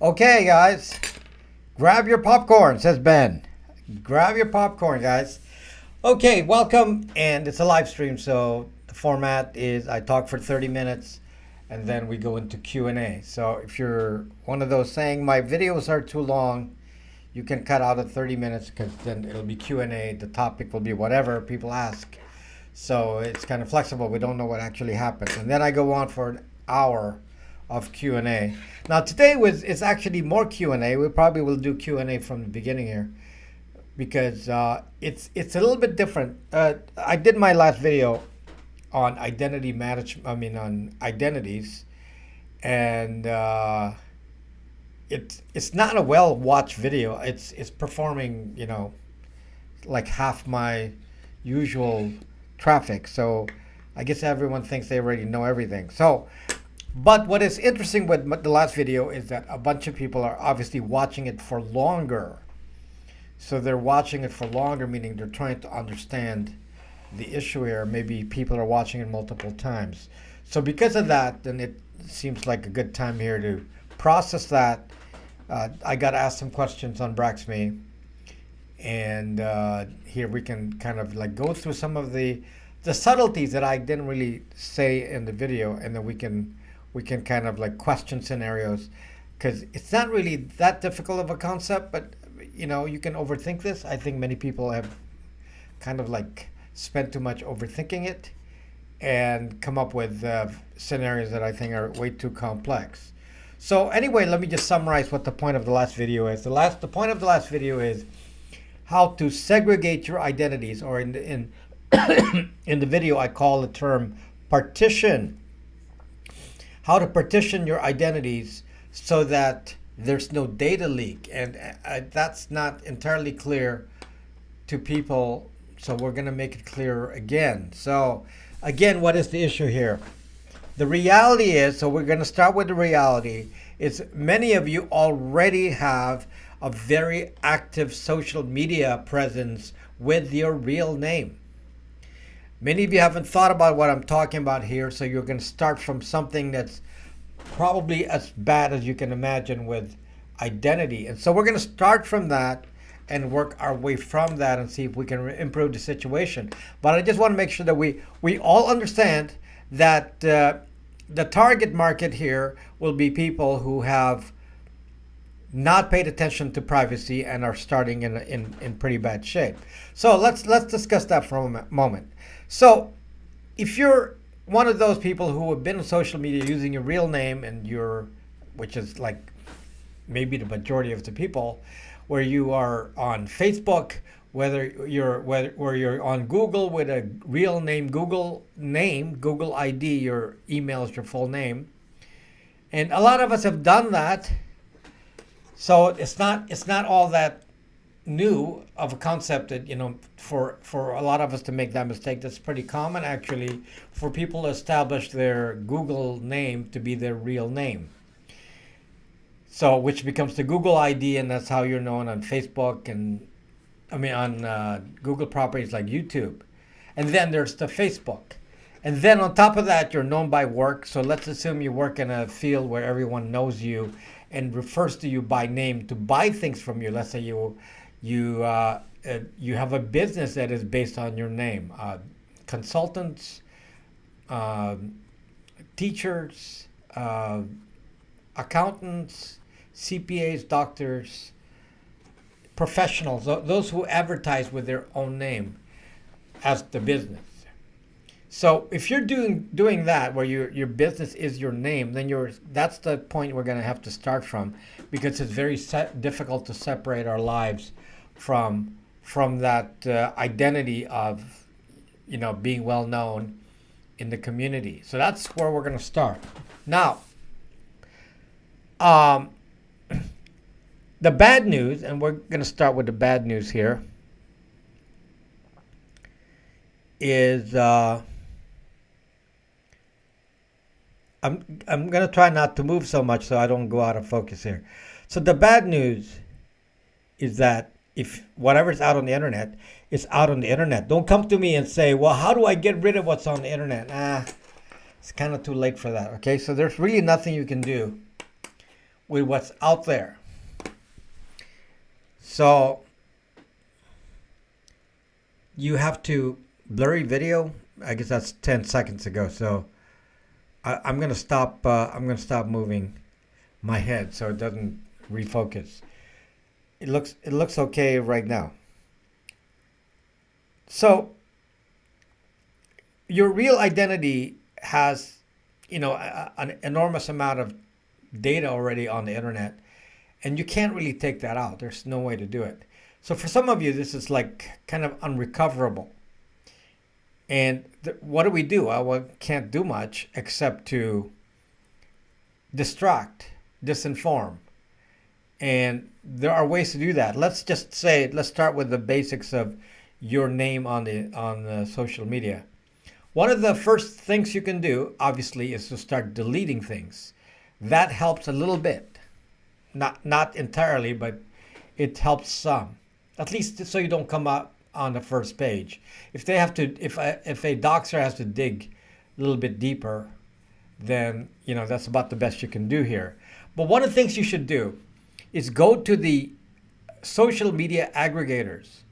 Okay, guys, grab your popcorn, says Ben. Grab your popcorn, guys. Okay, welcome, and it's a live stream, so the format is I talk for 30 minutes, and then we go into Q&A. So if you're one of those saying my videos are too long, you can cut out at 30 minutes because then it'll be Q&A. The topic will be whatever people ask. So it's kind of flexible. We don't know what actually happens. And then I go on for an hour of Q&A. Now today it's actually more Q&A. We probably will do Q&A from the beginning here because it's a little bit different. I did my last video on identity management. On identities, and it's not a well watched video. It's performing like half my usual traffic. So I guess everyone thinks they already know everything. But what is interesting with the last video is that a bunch of people are obviously watching it for longer. So they're watching it for longer, meaning they're trying to understand the issue here. Maybe people are watching it multiple times. So because of that, then it seems like a good time here to process that. I got asked some questions on Braxme, and here we can kind of like go through some of the subtleties that I didn't really say in the video, and then we can kind of like question scenarios, because it's not really that difficult of a concept, but you can overthink this. I think many people have kind of like spent too much overthinking it and come up with scenarios that I think are way too complex. So anyway, let me just summarize what the point of the last video is. The point of the last video is how to segregate your identities, or in the video I call the term partition. How to partition your identities so that there's no data leak, and that's not entirely clear to people, so we're going to make it clearer again. So again, what is the issue here? The reality is, so we're going to start with the reality, is many of you already have a very active social media presence with your real name. Many of you haven't thought about what I'm talking about here, so you're going to start from something that's probably as bad as you can imagine with identity. And so we're going to start from that and work our way from that and see if we can improve the situation. But I just want to make sure that we all understand that the target market here will be people who have not paid attention to privacy and are starting in pretty bad shape. So let's discuss that for a moment. So if you're one of those people who have been on social media using your real name, and which is like maybe the majority of the people, where you are on Facebook, where you're on Google with a real name, Google ID, your email is your full name, and a lot of us have done that. So it's not all that new of a concept that for a lot of us to make that mistake. That's pretty common actually, for people to establish their Google name to be their real name, so which becomes the Google ID, and that's how you're known on Facebook and on Google properties like YouTube. And then there's the Facebook, and then on top of that you're known by work. So let's assume you work in a field where everyone knows you and refers to you by name to buy things from you. Let's say you have a business that is based on your name. Consultants, teachers, accountants, CPAs, doctors, professionals, those who advertise with their own name as the business. So if you're doing that, where your business is your name, then that's the point we're going to have to start from, because it's very difficult to separate our lives from that identity of being well known in the community. So that's where we're going to start. Now, the bad news, and we're going to start with the bad news here, is I'm going to try not to move so much so I don't go out of focus here. So the bad news is that if whatever's out on the internet is out on the internet. Don't come to me and say, well, how do I get rid of what's on the internet? It's kind of too late for that, okay? So there's really nothing you can do with what's out there. So you have to blurry video. I guess that's 10 seconds ago. So I'm gonna stop. I'm gonna stop moving my head so it doesn't refocus. It looks okay right now. So your real identity has, an enormous amount of data already on the internet, and you can't really take that out. There's no way to do it. So for some of you, this is like kind of unrecoverable. And what do we do? Well, we can't do much except to distract, disinform. And there are ways to do that. Let's start with the basics of your name on the social media. One of the first things you can do, obviously, is to start deleting things. That helps a little bit. Not entirely, but it helps some. At least so you don't come up on the first page. If they have to, if a doxer has to dig a little bit deeper, then that's about the best you can do here. But one of the things you should do is go to the social media aggregators,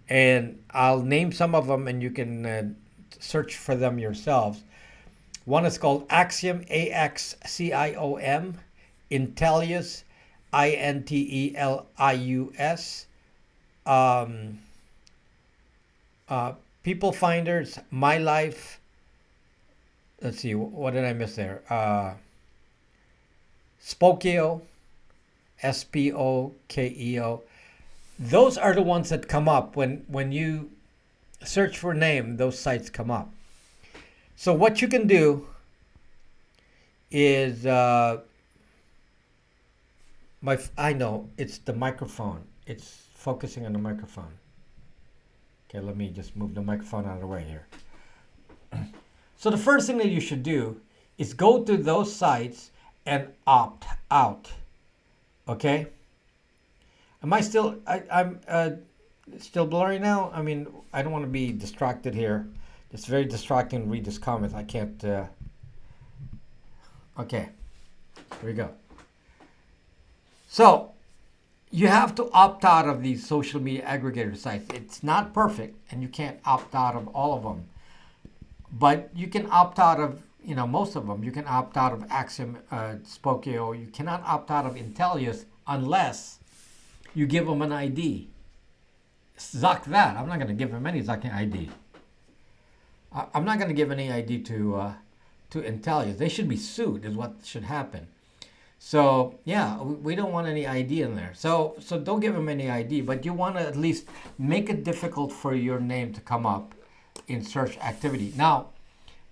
and I'll name some of them, and you can search for them yourselves. One is called Axiom, AXCIOM, Intellius, INTELIUS, People Finders, My Life. Let's see, what did I miss there? Spokeo, SPOKEO. Those are the ones that come up when you search for name. Those sites come up. So what you can do is I know it's the microphone. It's focusing on the microphone. Okay, let me just move the microphone out of the way here. So the first thing that you should do is go to those sites and opt out. Okay? Am I still? I'm still blurry now. I mean, I don't want to be distracted here. It's very distracting to read this comment. I can't. Okay, here we go. So you have to opt out of these social media aggregator sites. It's not perfect, and you can't opt out of all of them. But you can opt out of, most of them. You can opt out of Axiom, Spokeo. You cannot opt out of Intellius unless you give them an ID. Zuck that. I'm not going to give them any Zuck ID. I'm not going to give any ID to Intellius. They should be sued is what should happen. So, yeah, we don't want any ID in there. So don't give them any ID, but you want to at least make it difficult for your name to come up in search activity. Now,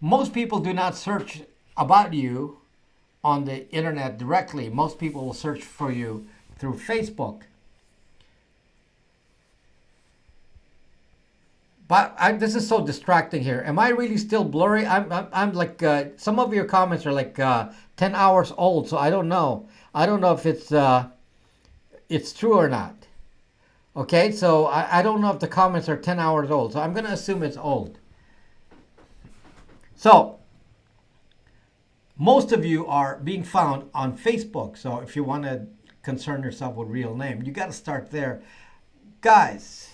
most people do not search about you on the internet directly. Most people will search for you through Facebook. But this is so distracting here. Am I really still blurry? I'm like, some of your comments are like 10 hours old, so I don't know. I don't know if it's true or not. Okay, so I don't know if the comments are 10 hours old, so I'm going to assume it's old. So, most of you are being found on Facebook, so if you want to concern yourself with real name, you got to start there. Guys,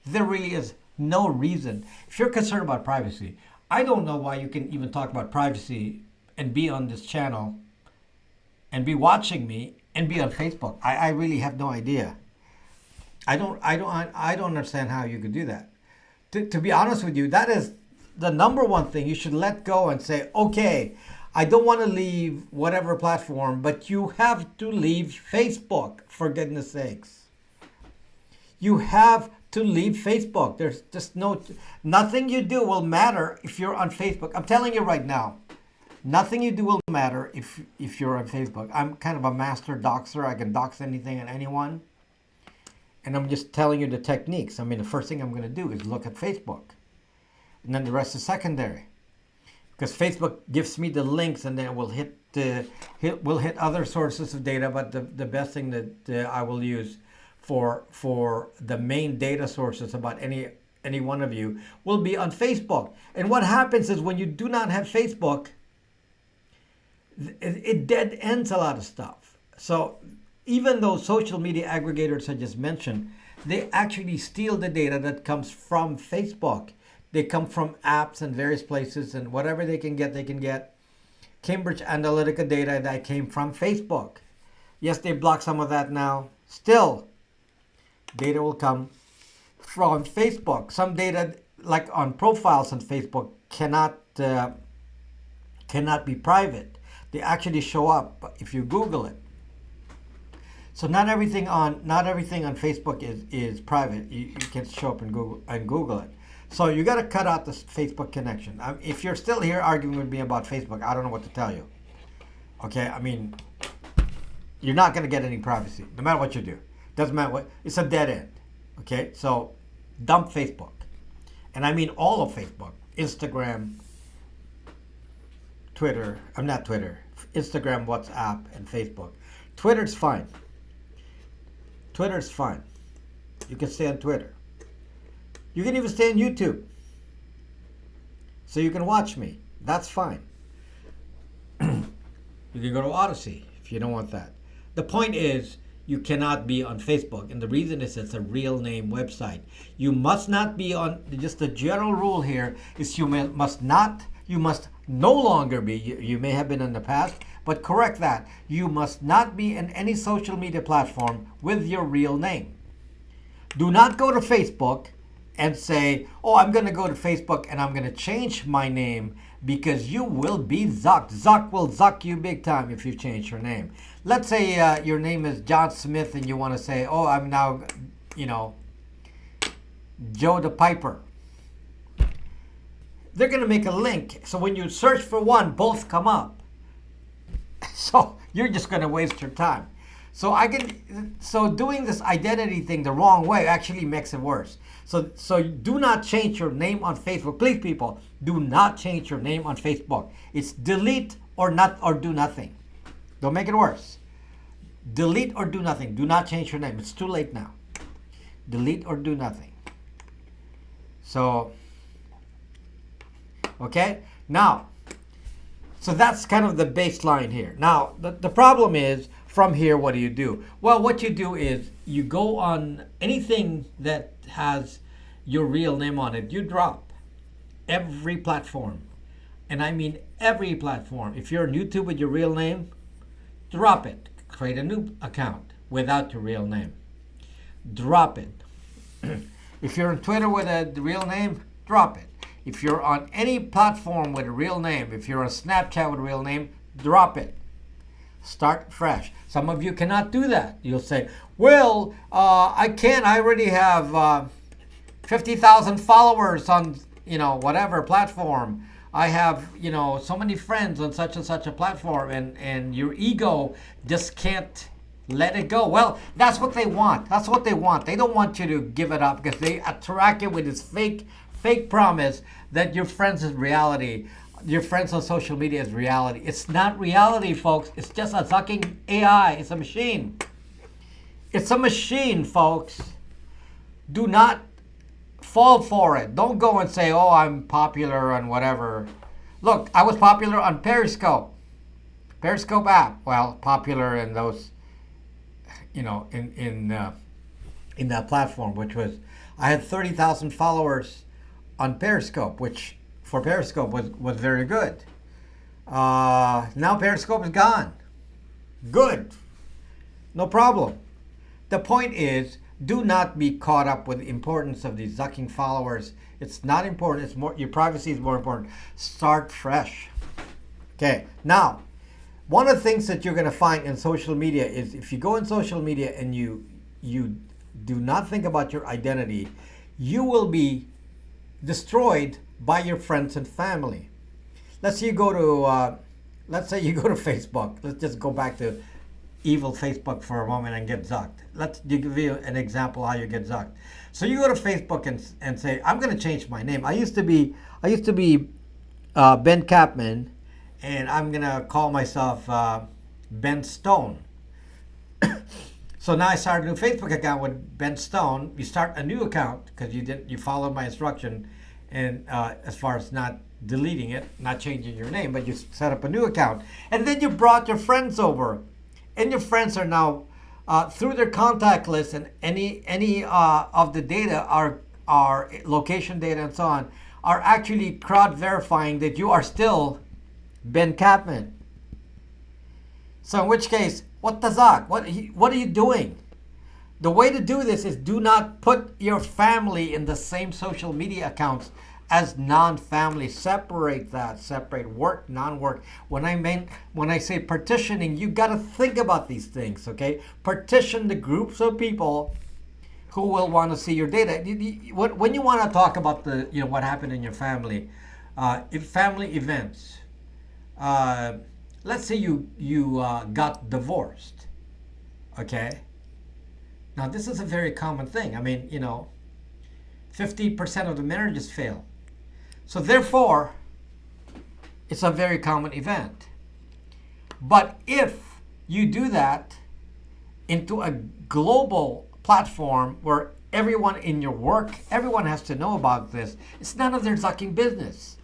there really is no reason. If you're concerned about privacy, I don't know why you can even talk about privacy and be on this channel and be watching me and be on Facebook. I really have no idea. I don't understand how you could do that. To be honest with you, that is the number one thing. You should let go and say, okay, I don't want to leave whatever platform, but you have to leave Facebook, for goodness sakes. You have to leave Facebook. There's just nothing you do will matter if you're on Facebook. I'm telling you right now, nothing you do will matter if you're on Facebook. I'm kind of a master doxer. I can dox anything and anyone. And I'm just telling you the techniques. I mean, the first thing I'm going to do is look at Facebook. And then the rest is secondary. Because Facebook gives me the links, and then it will hit other sources of data. But the best thing that I will use for the main data sources about any one of you will be on Facebook. And what happens is when you do not have Facebook, it dead ends a lot of stuff. So even those social media aggregators I just mentioned, they actually steal the data that comes from Facebook. They come from apps and various places, and whatever they can get, they can get. Cambridge Analytica data that came from Facebook. Yes, they block some of that now. Still, data will come from Facebook. Some data, like on profiles on Facebook, cannot be private. They actually show up if you Google it. So not everything on Facebook is private. You can show up and Google it. So you got to cut out the Facebook connection. If you're still here arguing with me about Facebook, I don't know what to tell you. Okay, I mean, you're not going to get any privacy, no matter what you do. Doesn't matter what. It's a dead end. Okay, so dump Facebook, and I mean all of Facebook, Instagram, Twitter. I'm not Twitter. Instagram, WhatsApp, and Facebook. Twitter's fine. Twitter's fine. You can stay on Twitter. You can even stay on YouTube. So you can watch me. That's fine. You can go to Odyssey if you don't want that. The point is, you cannot be on Facebook. And the reason is it's a real name website. You must not be on, just the general rule here is you must no longer be, you may have been in the past, but correct that. You must not be in any social media platform with your real name. Do not go to Facebook and say, oh, I'm going to go to Facebook and I'm going to change my name, because you will be zucked. Zuck will zuck you big time if you change your name. Let's say your name is John Smith and you want to say, oh, I'm now, Joe the Piper. They're going to make a link. So when you search for one, both come up. So you're just going to waste your time. So doing this identity thing the wrong way actually makes it worse. So do not change your name on Facebook. Please, people, do not change your name on Facebook. It's delete or do nothing. Don't make it worse. Delete or do nothing. Do not change your name. It's too late now. Delete or do nothing. So, okay? Now, so that's kind of the baseline here. Now, the problem is, from here, what do? Well, what you do is you go on anything that has your real name on it. You drop every platform. And I mean every platform. If you're on YouTube with your real name, drop it. Create a new account without your real name. Drop it. If you're on Twitter with a real name, drop it. If you're on any platform with a real name, if you're on Snapchat with a real name, drop it. Start fresh. Some of you cannot do that. You'll say, well, I can't. I already have 50,000 followers on, whatever platform. I have, so many friends on such and such a platform, and your ego just can't let it go. Well, that's what they want. That's what they want. They don't want you to give it up because they attract you with this fake promise that your friends is reality. Your friends on social media is reality. It's not reality, folks. It's just a sucking AI. It's a machine. It's a machine, folks. Do not fall for it. Don't go and say, oh, I'm popular on whatever. Look, I was popular on Periscope. Periscope app. Well, popular in those, in that platform, which was, I had 30,000 followers on Periscope, which for Periscope was very good. Now Periscope is gone. Good. No problem. The point is, do not be caught up with the importance of these zucking followers. It's not important. It's more, your privacy is more important. Start fresh. Okay. Now, one of the things that you're going to find in social media is if you go in social media and you do not think about your identity, you will be destroyed by your friends and family. Let's say you go to Facebook. Let's just go back to evil Facebook for a moment and get zucked. Let's give you an example how you get zucked. So you go to Facebook and say, I'm going to change my name. I used to be Ben Capman, and I'm going to call myself Ben Stone. So now I started a new Facebook account with Ben Stone. You start a new account because you followed my instruction, and as far as not deleting it, not changing your name, but you set up a new account. And then you brought your friends over. and your friends are now through their contact list and any of the data are location data and so on are actually crowd verifying that you are still Ben Kapman. So in which case, what the Zach? What are you doing? The way to do this is do not put your family in the same social media accounts as non-family. Separate that. Separate work, non-work. When I say partitioning, you got to think about these things, okay? Partition the groups of people who will want to see your data. When you want to talk about what happened in your family, family events. Let's say you got divorced, okay? Now, this is a very common thing. I mean, 50% of the marriages fail. So therefore, it's a very common event. But if you do that into a global platform where everyone in your work, everyone has to know about this, it's none of their fucking business.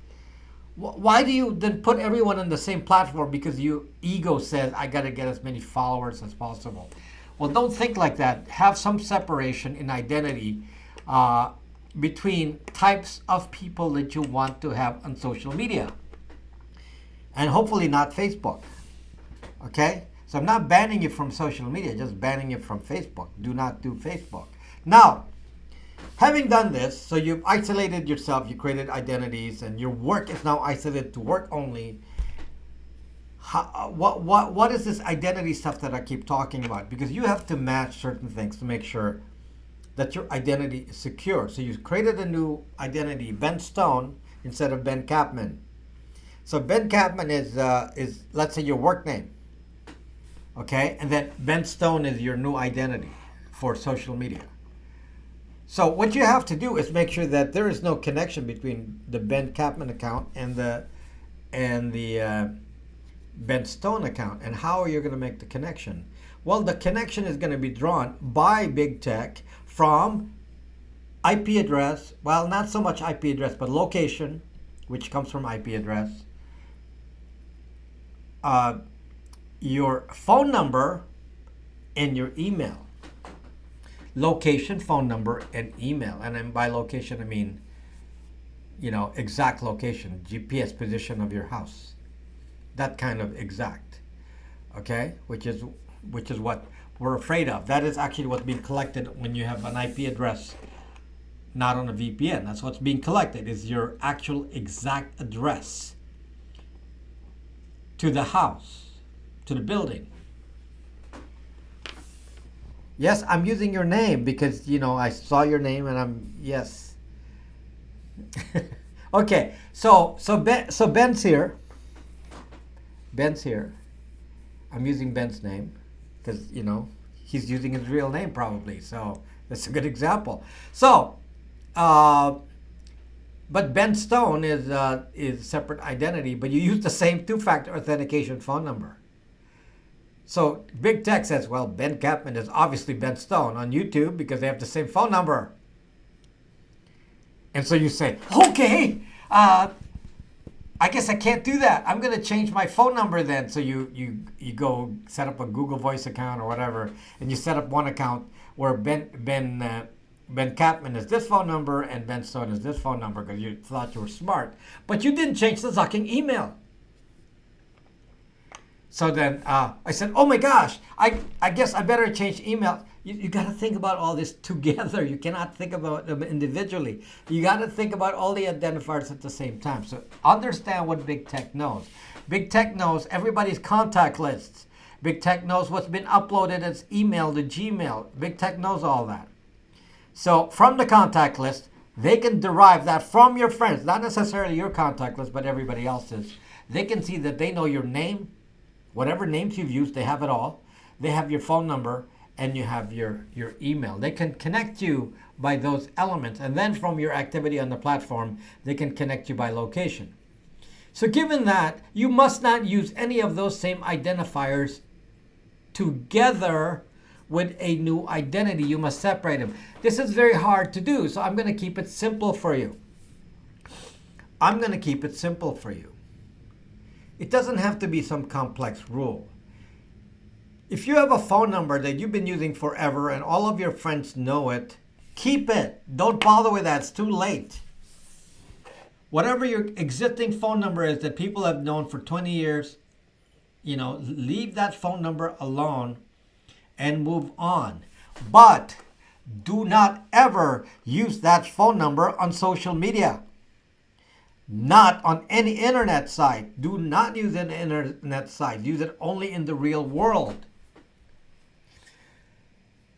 Why do you then put everyone on the same platform? Because your ego says, I got to get as many followers as possible. Well, don't think like that. Have some separation in identity between types of people that you want to have on social media. And hopefully not Facebook. Okay? So I'm not banning you from social media, just banning you from Facebook. Do not do Facebook. Now, having done this, so you've isolated yourself, you created identities, and your work is now isolated to work only. What is this identity stuff that I keep talking about? Because you have to match certain things to make sure that your identity is secure. So you created a new identity, Ben Stone, instead of Ben Kapman. So Ben Kapman is let's say your work name, okay, and then Ben Stone is your new identity for social media. So what you have to do is make sure that there is no connection between the Ben Kapman account and the Ben Stone account. And how are you going to make the connection? Well, the connection is going to be drawn by big tech from IP address. Well, not so much IP address, but location, which comes from IP address. Your phone number and your email. Location, phone number, and email. And then by location, I mean, exact location, GPS position of your house. That kind of exact, okay? Which is what we're afraid of. That is actually what's being collected when you have an IP address, not on a VPN. That's what's being collected, is your actual exact address to the house, to the building. Yes, I'm using your name because, I saw your name and yes. Okay, so Ben's here. Ben's here. I'm using Ben's name because, he's using his real name probably. So that's a good example. So, but Ben Stone is separate identity, but you use the same two-factor authentication phone number. So big tech says, well, Ben Kapman is obviously Ben Stone on YouTube because they have the same phone number. And so you say, okay, I guess I can't do that. I'm going to change my phone number then. So you go set up a Google Voice account or whatever, and you set up one account where Ben Kapman is this phone number and Ben Stone is this phone number because you thought you were smart. But you didn't change the fucking email. So then I said, oh my gosh, I guess I better change email. You got to think about all this together. You cannot think about them individually. You got to think about all the identifiers at the same time. So understand what big tech knows. Big tech knows everybody's contact lists. Big tech knows what's been uploaded as email to Gmail. Big tech knows all that. So from the contact list, they can derive that from your friends, not necessarily your contact list, but everybody else's. They can see that they know your name, whatever names you've used, they have it all. They have your phone number, and you have your email. They can connect you by those elements. And then from your activity on the platform, they can connect you by location. So given that, you must not use any of those same identifiers together with a new identity. You must separate them. This is very hard to do, so I'm going to keep it simple for you. It doesn't have to be some complex rule. If you have a phone number that you've been using forever and all of your friends know it, keep it. Don't bother with that. It's too late. Whatever your existing phone number is that people have known for 20 years, leave that phone number alone and move on. But do not ever use that phone number on social media. Not on any internet site. Do not use an internet site. Use it only in the real world.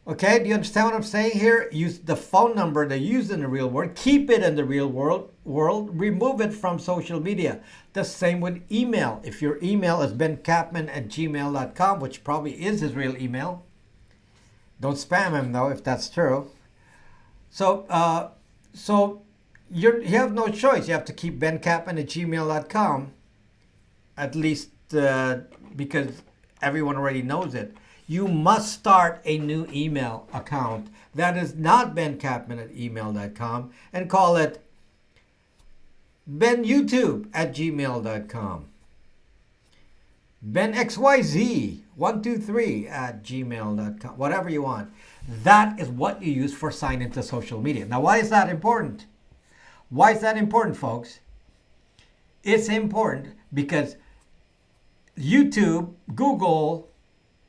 Okay, do you understand what I'm saying here? Use the phone number that you use in the real world. Keep it in the real world. Remove it from social media. The same with email. If your email is benkapman@gmail.com, which probably is his real email. Don't spam him though, if that's true. So you have no choice. You have to keep benkapman@gmail.com, at least because everyone already knows it. You must start a new email account that is not benkapman@email.com and call it benyoutube@gmail.com. benxyz123@gmail.com. Whatever you want. That is what you use for sign into social media. Now, why is that important? Why is that important, folks? It's important because YouTube, Google,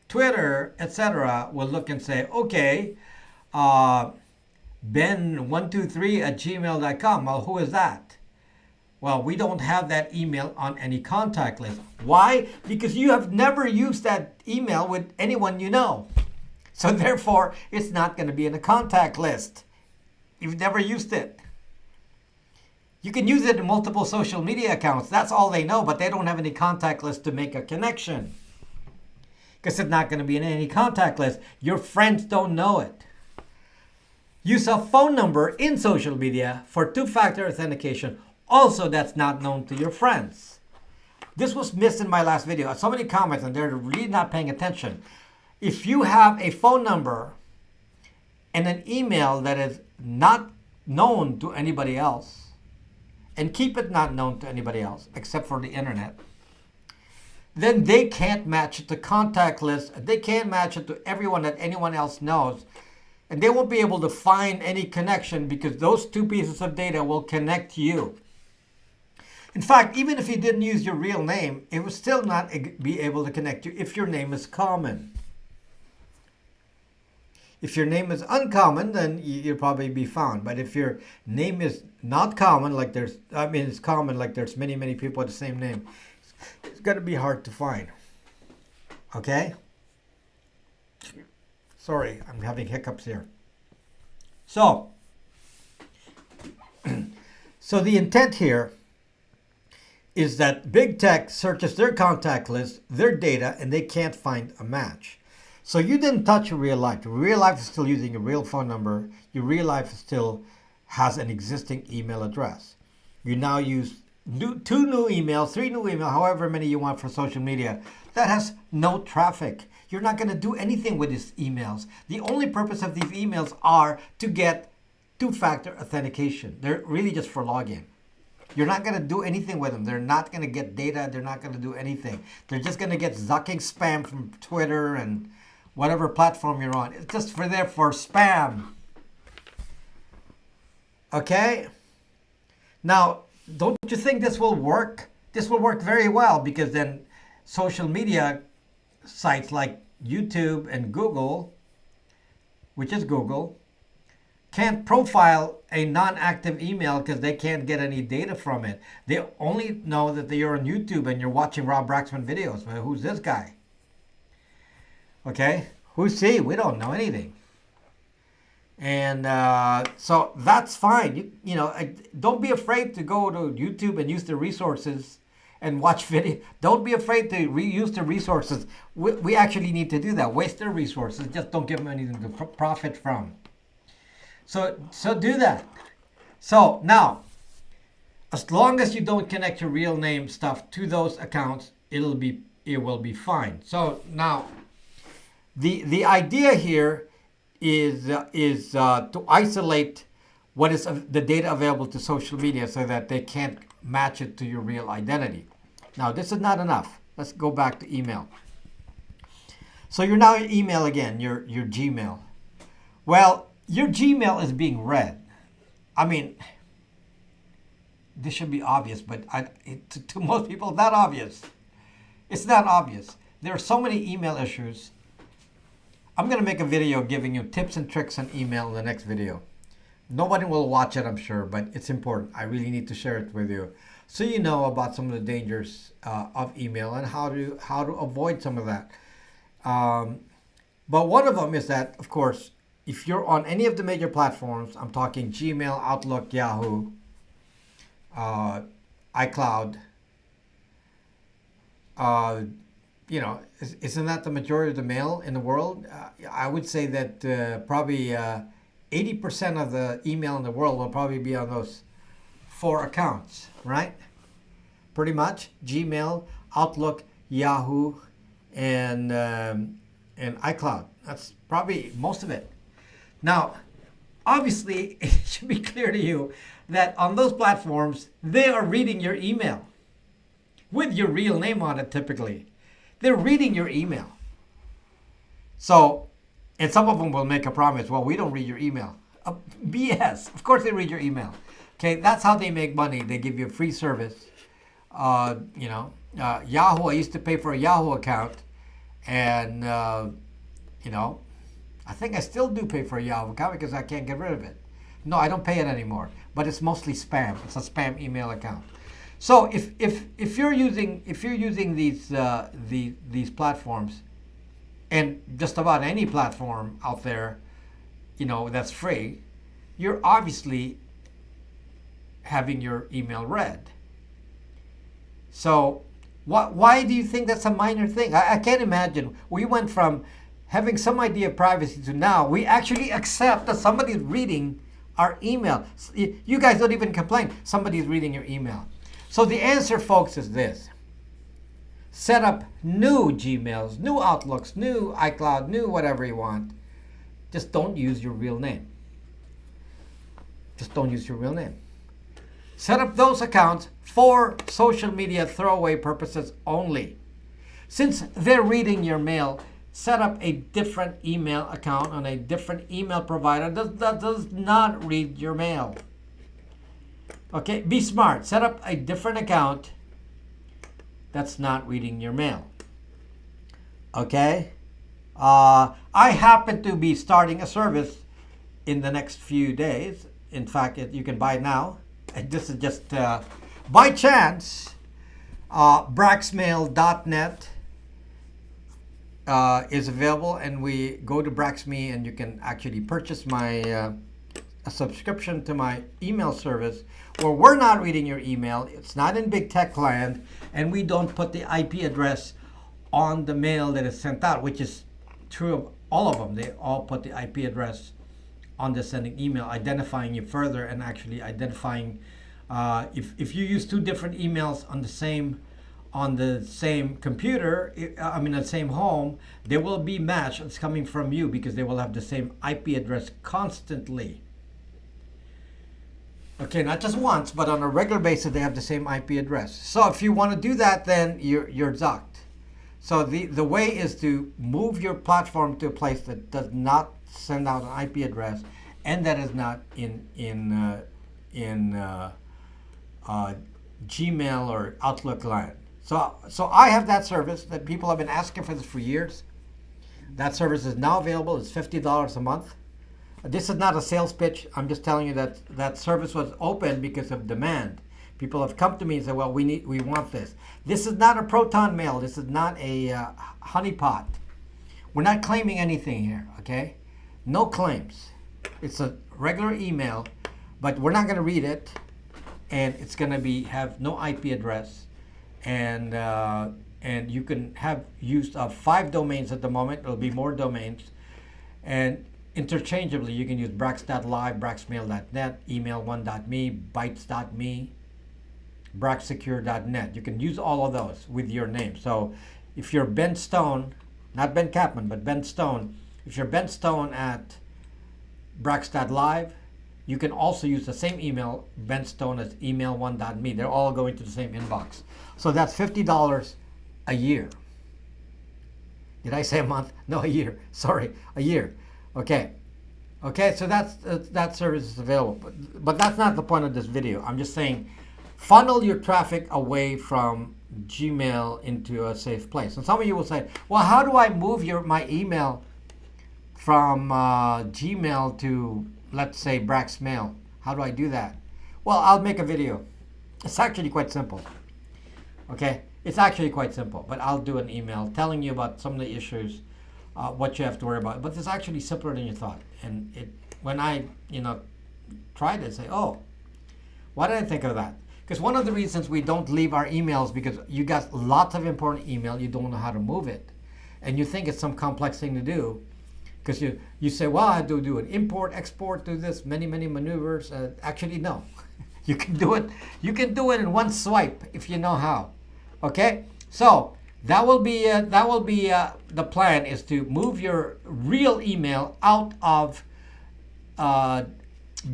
Twitter, etc. will look and say, okay, ben123@gmail.com. Well, who is that? Well, we don't have that email on any contact list. Why? Because you have never used that email with anyone you know. So therefore, it's not going to be in a contact list. You've never used it. You can use it in multiple social media accounts. That's all they know, but they don't have any contact list to make a connection. Because it's not going to be in any contact list. Your friends don't know it. Use a phone number in social media for two-factor authentication. Also, that's not known to your friends. This was missed in my last video. So many comments, and they're really not paying attention. If you have a phone number and an email that is not known to anybody else, and keep it not known to anybody else except for the internet, then they can't match it to contact lists. They can't match it to everyone that anyone else knows. And they won't be able to find any connection because those two pieces of data will connect you. In fact, even if you didn't use your real name, it would still not be able to connect you if your name is common. If your name is uncommon, then you'll probably be found. But if your name is not common, it's common, like there's many, many people with the same name, it's going to be hard to find. Okay? Sorry, I'm having hiccups here. So the intent here is that big tech searches their contact list, their data, and they can't find a match. So you didn't touch your real life. Your real life is still using your real phone number. Your real life still has an existing email address. You now use two new emails, 3 new emails, however many you want for social media. That has no traffic. You're not going to do anything with these emails. The only purpose of these emails are to get two-factor authentication. They're really just for login. You're not going to do anything with them. They're not going to get data. They're not going to do anything. They're just going to get zucking spam from Twitter and whatever platform you're on. It's just for spam. Okay? Now, don't you think this will work? This will work very well because then social media sites like YouTube and Google, which is Google, can't profile a non-active email because they can't get any data from it. They only know that you're on YouTube and you're watching Rob Braxman videos. Well, who's this guy? Okay? Who's he? We don't know anything. And so that's fine. Don't be afraid to go to YouTube and use the resources and watch video. Don't be afraid to reuse the resources. We actually need to do that. Waste their resources. Just don't give them anything to profit from. So do that. So now, as long as you don't connect your real name stuff to those accounts, it will be fine. So now, the idea here is to isolate what is the data available to social media so that they can't match it to your real identity. Now, this is not enough. Let's go back to email. So you're now your email again, your Gmail. Well, your Gmail is being read. I mean, this should be obvious, but to most people, it's not obvious. It's not obvious. There are so many email issues. I'm going to make a video giving you tips and tricks on email in the next video. Nobody will watch it, I'm sure, but it's important. I really need to share it with you so you know about some of the dangers of email and how to avoid some of that. But one of them is that, of course, if you're on any of the major platforms, I'm talking Gmail, Outlook, Yahoo, iCloud, isn't that the majority of the mail in the world? I would say that probably 80% of the email in the world will probably be on those 4 accounts, right? Pretty much Gmail, Outlook, Yahoo, and iCloud. That's probably most of it. Now, obviously, it should be clear to you that on those platforms, they are reading your email with your real name on it typically. They're reading your email. So, and some of them will make a promise, well, we don't read your email. BS. Of course they read your email. Okay, that's how they make money. They give you a free service. Yahoo, I used to pay for a Yahoo account. And, I think I still do pay for a Yahoo account because I can't get rid of it. No, I don't pay it anymore. But it's mostly spam. It's a spam email account. So if you're using these platforms, and just about any platform out there, that's free, you're obviously having your email read. So why do you think that's a minor thing? I can't imagine. We went from having some idea of privacy to now we actually accept that somebody's reading our email. You guys don't even complain. Somebody's reading your email. So the answer, folks, is this. Set up new Gmails, new Outlooks, new iCloud, new whatever you want. Just don't use your real name. Just don't use your real name. Set up those accounts for social media throwaway purposes only. Since they're reading your mail, set up a different email account on a different email provider that does not read your mail. Okay, be smart. Set up a different account that's not reading your mail. Okay? I happen to be starting a service in the next few days. In fact, you can buy it now. And this is just by chance. Braxmail.net is available, and we go to Braxme, and you can actually purchase my a subscription to my email service where we're not reading your email. It's not in big tech land, and we don't put the IP address on the mail that is sent out, which is true of all of them. They all put the IP address on the sending email, identifying you further and actually identifying if you use 2 different emails on the same computer, the same home, they will be matched. It's coming from you because they will have the same IP address constantly. Okay, not just once, but on a regular basis, they have the same IP address. So if you want to do that, then you're zucked. So the way is to move your platform to a place that does not send out an IP address and that is not in Gmail or Outlook land. So I have that service that people have been asking for this for years. That service is now available. It's $50 a month. This is not a sales pitch. I'm just telling you that that service was open because of demand. People have come to me and said, well, we want this. This is not a proton mail. This is not a honeypot. We're not claiming anything here, okay? No claims. It's a regular email, but we're not going to read it, and it's going to have no IP address, and you can have use of 5 domains at the moment. There'll be more domains, and interchangeably you can use brax.live, braxmail.net, email1.me, bytes.me, braxsecure.net. You can use all of those with your name. So if you're Ben Stone, not Ben Kaplan, but Ben Stone, if you're Ben Stone at brax.live, you can also use the same email, benstone at email1.me. They're all going to the same inbox. So that's $50 a year. Did I say a month? No, a year. Sorry, a year. Okay. Okay, so that service is available. But that's not the point of this video. I'm just saying funnel your traffic away from Gmail into a safe place. And some of you will say, well, how do I move my email from Gmail to, let's say, Brax Mail? How do I do that? Well, I'll make a video. It's actually quite simple. Okay, it's actually quite simple, but I'll do an email telling you about some of the issues, what you have to worry about. But it's actually simpler than you thought. And when I, tried it, say, oh, why did I think of that? Because one of the reasons we don't leave our emails, because you got lots of important email, you don't know how to move it, and you think it's some complex thing to do, because you say, well, I do an import, export, do this, many maneuvers. Actually, no. You can do it. You can do it in one swipe if you know how. Okay, so that will be the plan, is to move your real email out of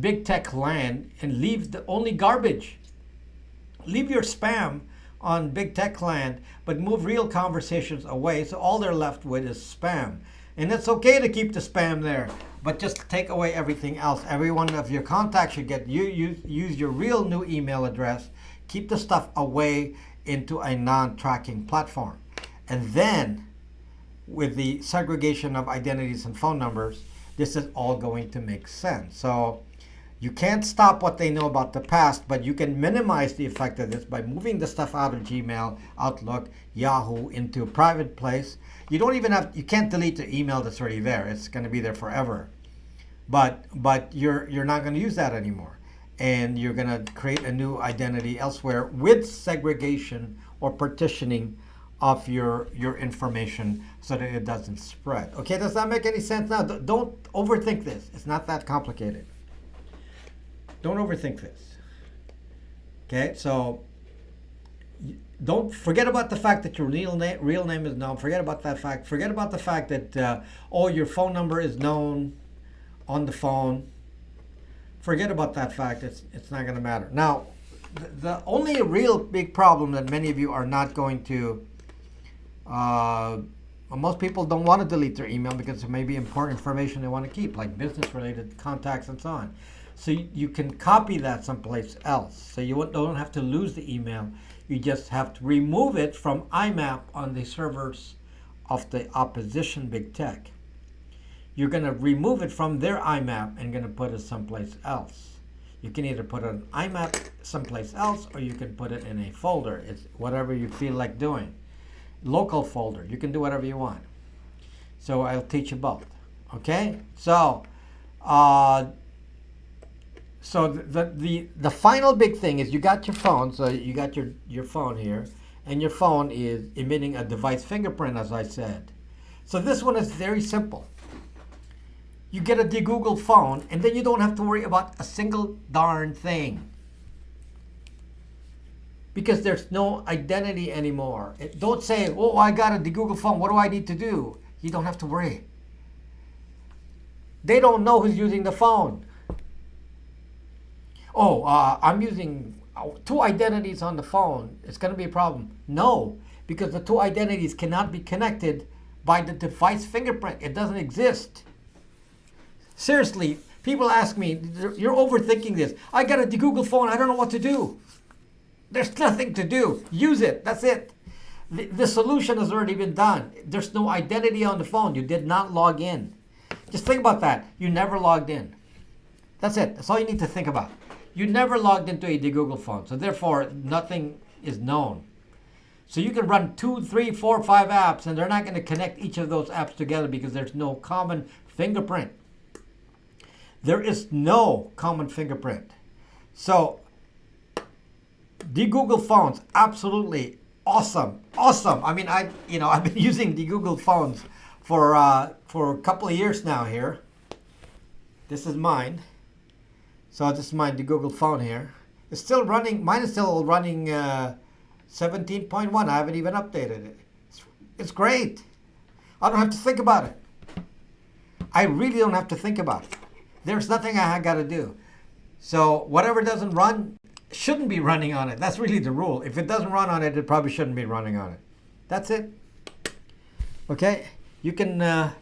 big tech land and leave the only garbage. Leave your spam on big tech land, but move real conversations away. So all they're left with is spam, and it's okay to keep the spam there, but just take away everything else. Every one of your contacts should get use your real new email address. Keep the stuff away into a non-tracking platform. And then with the segregation of identities and phone numbers, this is all going to make sense. So you can't stop what they know about the past, but you can minimize the effect of this by moving the stuff out of Gmail, Outlook, Yahoo into a private place. You can't delete the email that's already there. It's going to be there forever. But you're not going to use that anymore. And you're going to create a new identity elsewhere with segregation or partitioning of your information so that it doesn't spread. Okay, does that make any sense? Now, don't overthink this. It's not that complicated. Don't overthink this. Okay, so don't forget about the fact that your real name is known. Forget about that fact. Forget about the fact that your phone number is known on the phone. Forget about that fact. It's not going to matter. Now, the only real big problem that many of you are not going to, most people don't want to delete their email because there may be important information they want to keep, like business-related contacts and so on. So you can copy that someplace else. So you don't have to lose the email. You just have to remove it from IMAP on the servers of the opposition big tech. You're going to remove it from their IMAP and going to put it someplace else. You can either put an IMAP someplace else, or you can put it in a folder. It's whatever you feel like doing. Local folder. You can do whatever you want. So I'll teach you both. Okay? So the final big thing is you got your phone. So you got your phone here, and your phone is emitting a device fingerprint, as I said. So this one is very simple. You get a de-Google phone, and then you don't have to worry about a single darn thing, because there's no identity anymore. Don't say, oh, I got a de-Google phone. What do I need to do? You don't have to worry. They don't know who's using the phone. Oh, I'm using 2 identities on the phone. It's going to be a problem. No, because the 2 identities cannot be connected by the device fingerprint. It doesn't exist. Seriously, people ask me, you're overthinking this. I got a de-Google phone. I don't know what to do. There's nothing to do. Use it. That's it. The solution has already been done. There's no identity on the phone. You did not log in. Just think about that. You never logged in. That's it. That's all you need to think about. You never logged into a de-Google phone. So therefore, nothing is known. So you can run 2, 3, 4, 5 apps, and they're not going to connect each of those apps together because there's no common fingerprint. There is no common fingerprint. So de-Google phones, absolutely awesome. Awesome. I mean, I've been using de-Google phones for a couple of years now here. This is mine. So this is my de-Google phone here. It's still running. Mine is still running 17.1. I haven't even updated it. It's great. I don't have to think about it. I really don't have to think about it. There's nothing I got to do. So whatever doesn't run shouldn't be running on it. That's really the rule. If it doesn't run on it, it probably shouldn't be running on it. That's it. Okay? You can.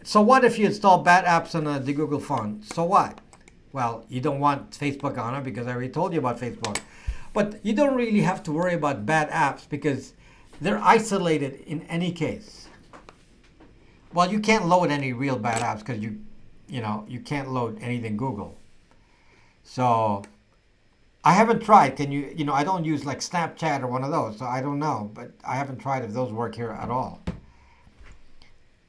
So what if you install bad apps on the Google phone? So what? Well, you don't want Facebook on it because I already told you about Facebook. But you don't really have to worry about bad apps because they're isolated in any case. Well, you can't load any real bad apps because you can't load anything Google. So I haven't tried. Can you? I don't use like Snapchat or one of those, so I don't know. But I haven't tried if those work here at all.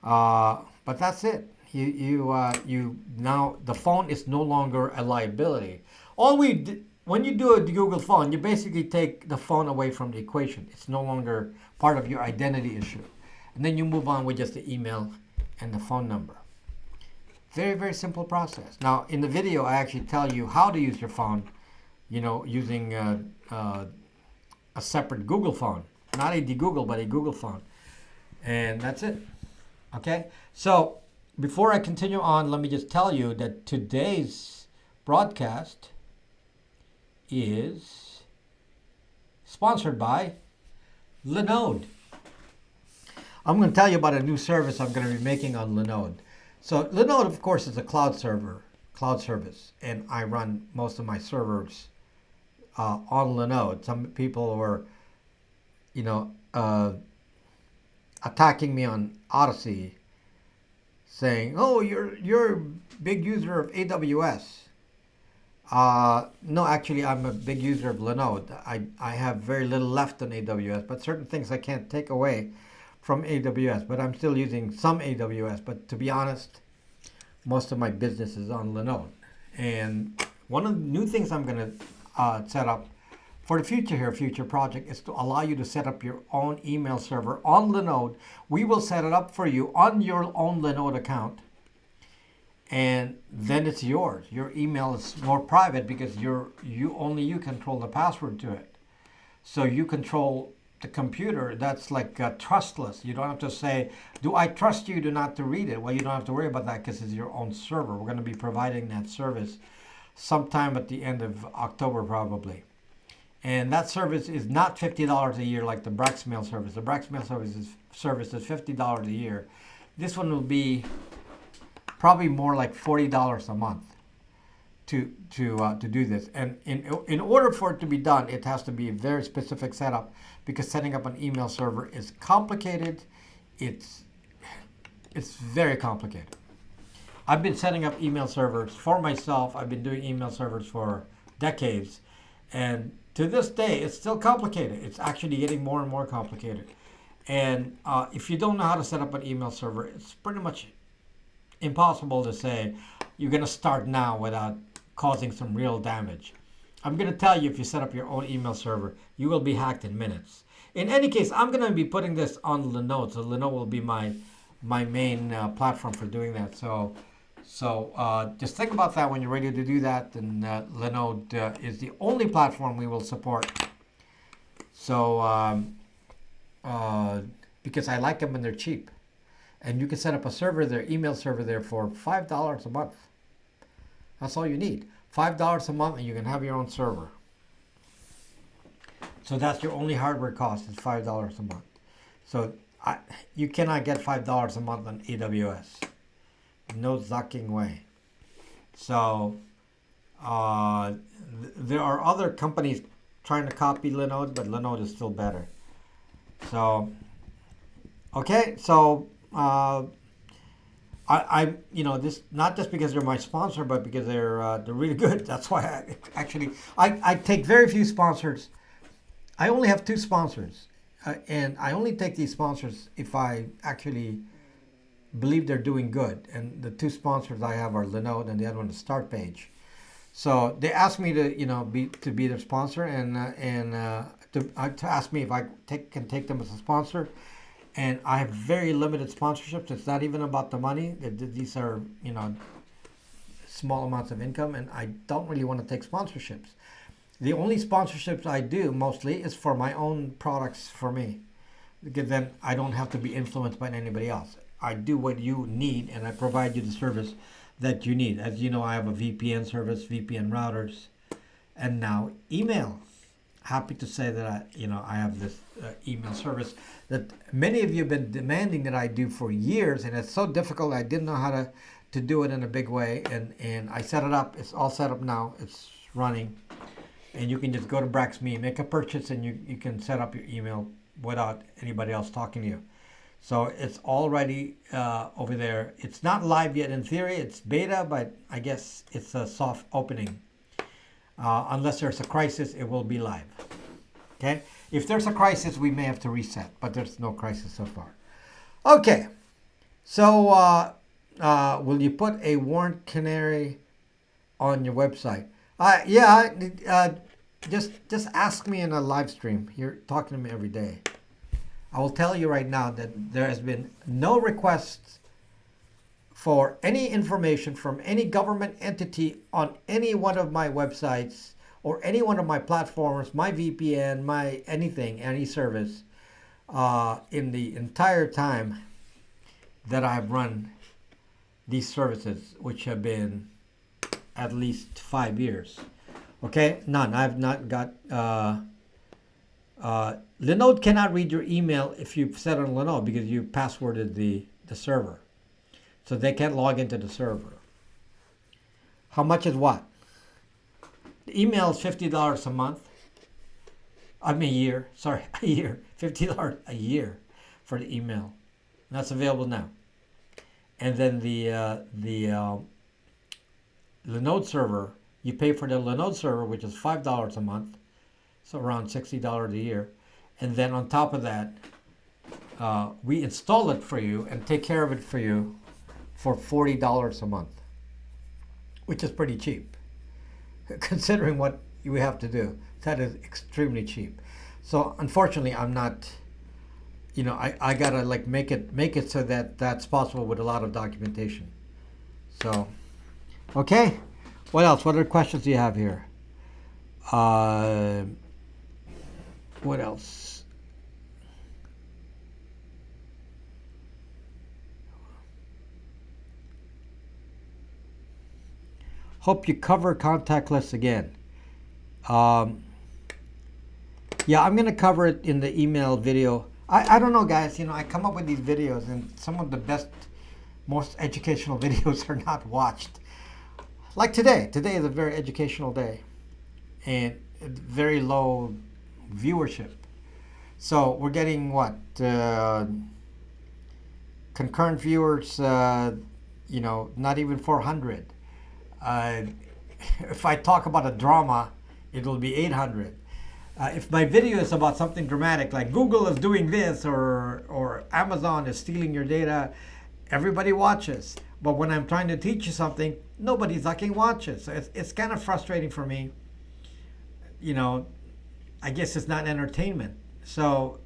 But that's it. You now the phone is no longer a liability. When you do a Google phone, you basically take the phone away from the equation. It's no longer part of your identity issue, and then you move on with just the email and the phone number. Very, very simple process. Now, in the video, I actually tell you how to use your phone, using a separate Google phone. Not a Google, but a Google phone. And that's it. Okay? So, before I continue on, let me just tell you that today's broadcast is sponsored by Lenode. I'm going to tell you about a new service I'm going to be making on Lenode. So Lenode, of course, is a cloud service, and I run most of my servers on Lenode. Some people were, attacking me on Odyssey, saying, "Oh, you're a big user of AWS." No, actually, I'm a big user of Lenode. I have very little left on AWS, but certain things I can't take away from AWS, but I'm still using some AWS. But to be honest, most of my business is on Lenode. And one of the new things I'm going to set up for the future project is to allow you to set up your own email server on Lenode. We will set it up for you on your own Lenode account. And then it's yours. Your email is more private because only you control the password to it. So you control the computer. That's like trustless. You don't have to say, "Do I trust you not to read it?" Well, you don't have to worry about that because it's your own server. We're going to be providing that service sometime at the end of October probably. And that service is not $50 a year like the Braxmail service. The Braxmail service is $50 a year. This one will be probably more like $40 a month to do this. And in order for it to be done, it has to be a very specific setup because setting up an email server is complicated. It's very complicated. I've been setting up email servers for myself. I've been doing email servers for decades. And to this day, it's still complicated. It's actually getting more and more complicated. And if you don't know how to set up an email server, it's pretty much impossible to say you're going to start now without causing some real damage. I'm going to tell you, if you set up your own email server, you will be hacked in minutes. In any case, I'm going to be putting this on Lenode. So Lenode will be my main platform for doing that. So just think about that when you're ready to do that. And Lenode is the only platform we will support. So because I like them when they're cheap. And you can set up a server there, email server there for $5 a month. That's all you need. $5 a month and you can have your own server. So that's your only hardware cost is $5 a month. So you cannot get $5 a month on AWS. No zucking way. So there are other companies trying to copy Lenode, but Lenode is still better. So, okay, so this not just because they're my sponsor, but because they're really good. That's why I take very few sponsors. I only have 2 sponsors, and I only take these sponsors if I actually believe they're doing good. And the 2 sponsors I have are Lenode, and the other one is StartPage. So they asked me to be their sponsor, and to ask me if I can take them as a sponsor. And I have very limited sponsorships. It's not even about the money. These are, small amounts of income, and I don't really want to take sponsorships. The only sponsorships I do mostly is for my own products for me, because then I don't have to be influenced by anybody else. I do what you need, and I provide you the service that you need. As you know, I have a VPN service, VPN routers, and now email. happy to say that I have this email service that many of you have been demanding that I do for years, and it's so difficult. I didn't know how to do it in a big way, and I set it up. It's all set up now. It's running, and you can just go to Brax.me, make a purchase, and you can set up your email without anybody else talking to you. So it's already over there. It's not live yet in theory. It's beta, but I guess it's a soft opening. Unless there's a crisis, it will be live. Okay? If there's a crisis, we may have to reset, but there's no crisis so far. Okay. So will you put a warrant canary on your website? Just ask me in a live stream. You're talking to me every day. I will tell you right now that there has been no requests for any information from any government entity on any one of my websites or any one of my platforms, my VPN, my anything, any service, in the entire time that I've run these services, which have been at least 5 years. Okay, none. I've not got. Lenode cannot read your email if you've set on Lenode because you passworded the server. So they can't log into the server. How much is what? The email is $50 a month. I mean a year. Sorry, a year. $50 a year for the email. And that's available now. And then the Lenode server, you pay for the Lenode server, which is $5 a month. So around $60 a year. And then on top of that, we install it for you and take care of it for you for $40 a month, which is pretty cheap. Considering what we have to do, that is extremely cheap. So unfortunately, I'm not, I gotta like make it so that that's possible with a lot of documentation. So, okay. What else? What other questions do you have here? What else? Hope you cover contact lists again. Yeah, I'm going to cover it in the email video. I don't know, guys. I come up with these videos, and some of the best, most educational videos are not watched. Like today. Today is a very educational day, and very low viewership. So we're getting what? Concurrent viewers, not even 400. If I talk about a drama, it'll be 800. If my video is about something dramatic, like Google is doing this or Amazon is stealing your data, everybody watches. But when I'm trying to teach you something, nobody fucking watches. So it's kind of frustrating for me. I guess it's not entertainment. So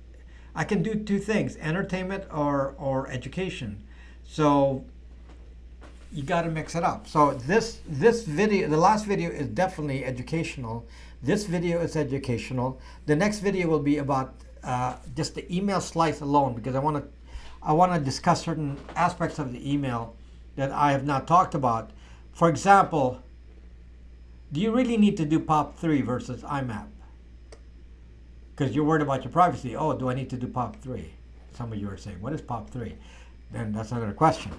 I can do two things, entertainment or education. So you got to mix it up. So this video, the last video is definitely educational. This video is educational. The next video will be about just the email slice alone, because I want to discuss certain aspects of the email that I have not talked about. For example, do you really need to do POP3 versus IMAP? Because you're worried about your privacy. Oh, do I need to do POP3? Some of you are saying, what is POP3? Then that's another question.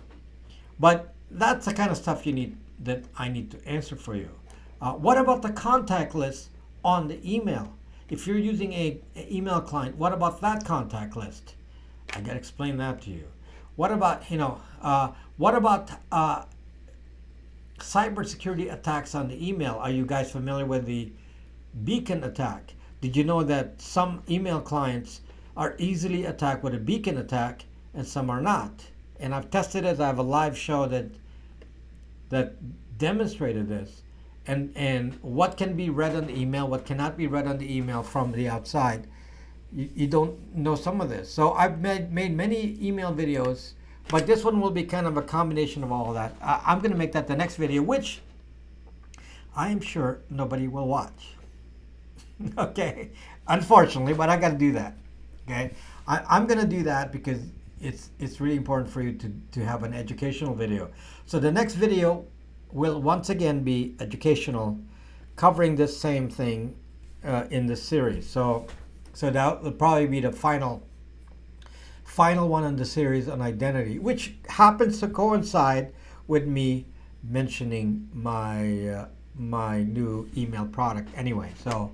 But that's the kind of stuff that I need to answer for you. What about the contact list on the email? If you're using an email client, what about that contact list? I got to explain that to you. What about cybersecurity attacks on the email? Are you guys familiar with the beacon attack? Did you know that some email clients are easily attacked with a beacon attack and some are not? And I've tested it. I have a live show that demonstrated this. And what can be read on the email, what cannot be read on the email from the outside. You don't know some of this. So I've made many email videos, but this one will be kind of a combination of all of that. I'm going to make that the next video, which I am sure nobody will watch. Okay, unfortunately, but I got to do that. Okay, I'm going to do that because it's really important for you to have an educational video. So the next video will once again be educational, covering this same thing in the series. So that will probably be the final one in the series on identity, which happens to coincide with me mentioning my my new email product anyway. So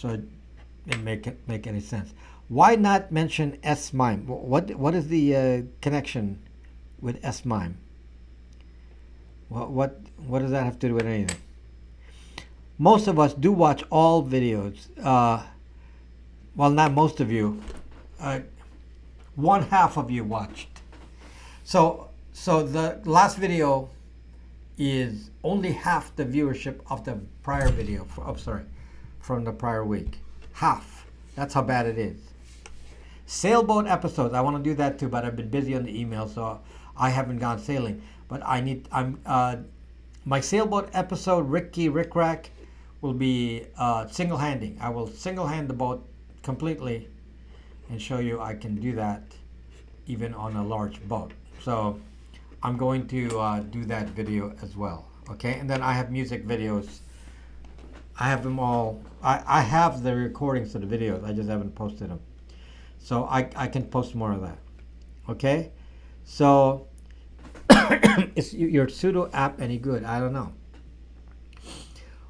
it didn't make any sense. Why not mention S-MIME? What is the connection with S-MIME? What does that have to do with anything? Most of us do watch all videos. Well, not most of you. One half of you watched. So the last video is only half the viewership of the prior video. From the prior week. Half. That's how bad it is. Sailboat episodes. I want to do that too, but I've been busy on the email, so I haven't gone sailing. But my sailboat episode, Rick Rack, will be single-handing. I will single-hand the boat completely and show you I can do that even on a large boat. So I'm going to do that video as well. Okay, and then I have music videos. I have them all. I have the recordings of the videos. I just haven't posted them. So I can post more of that. Okay, so is your pseudo app any good? I don't know.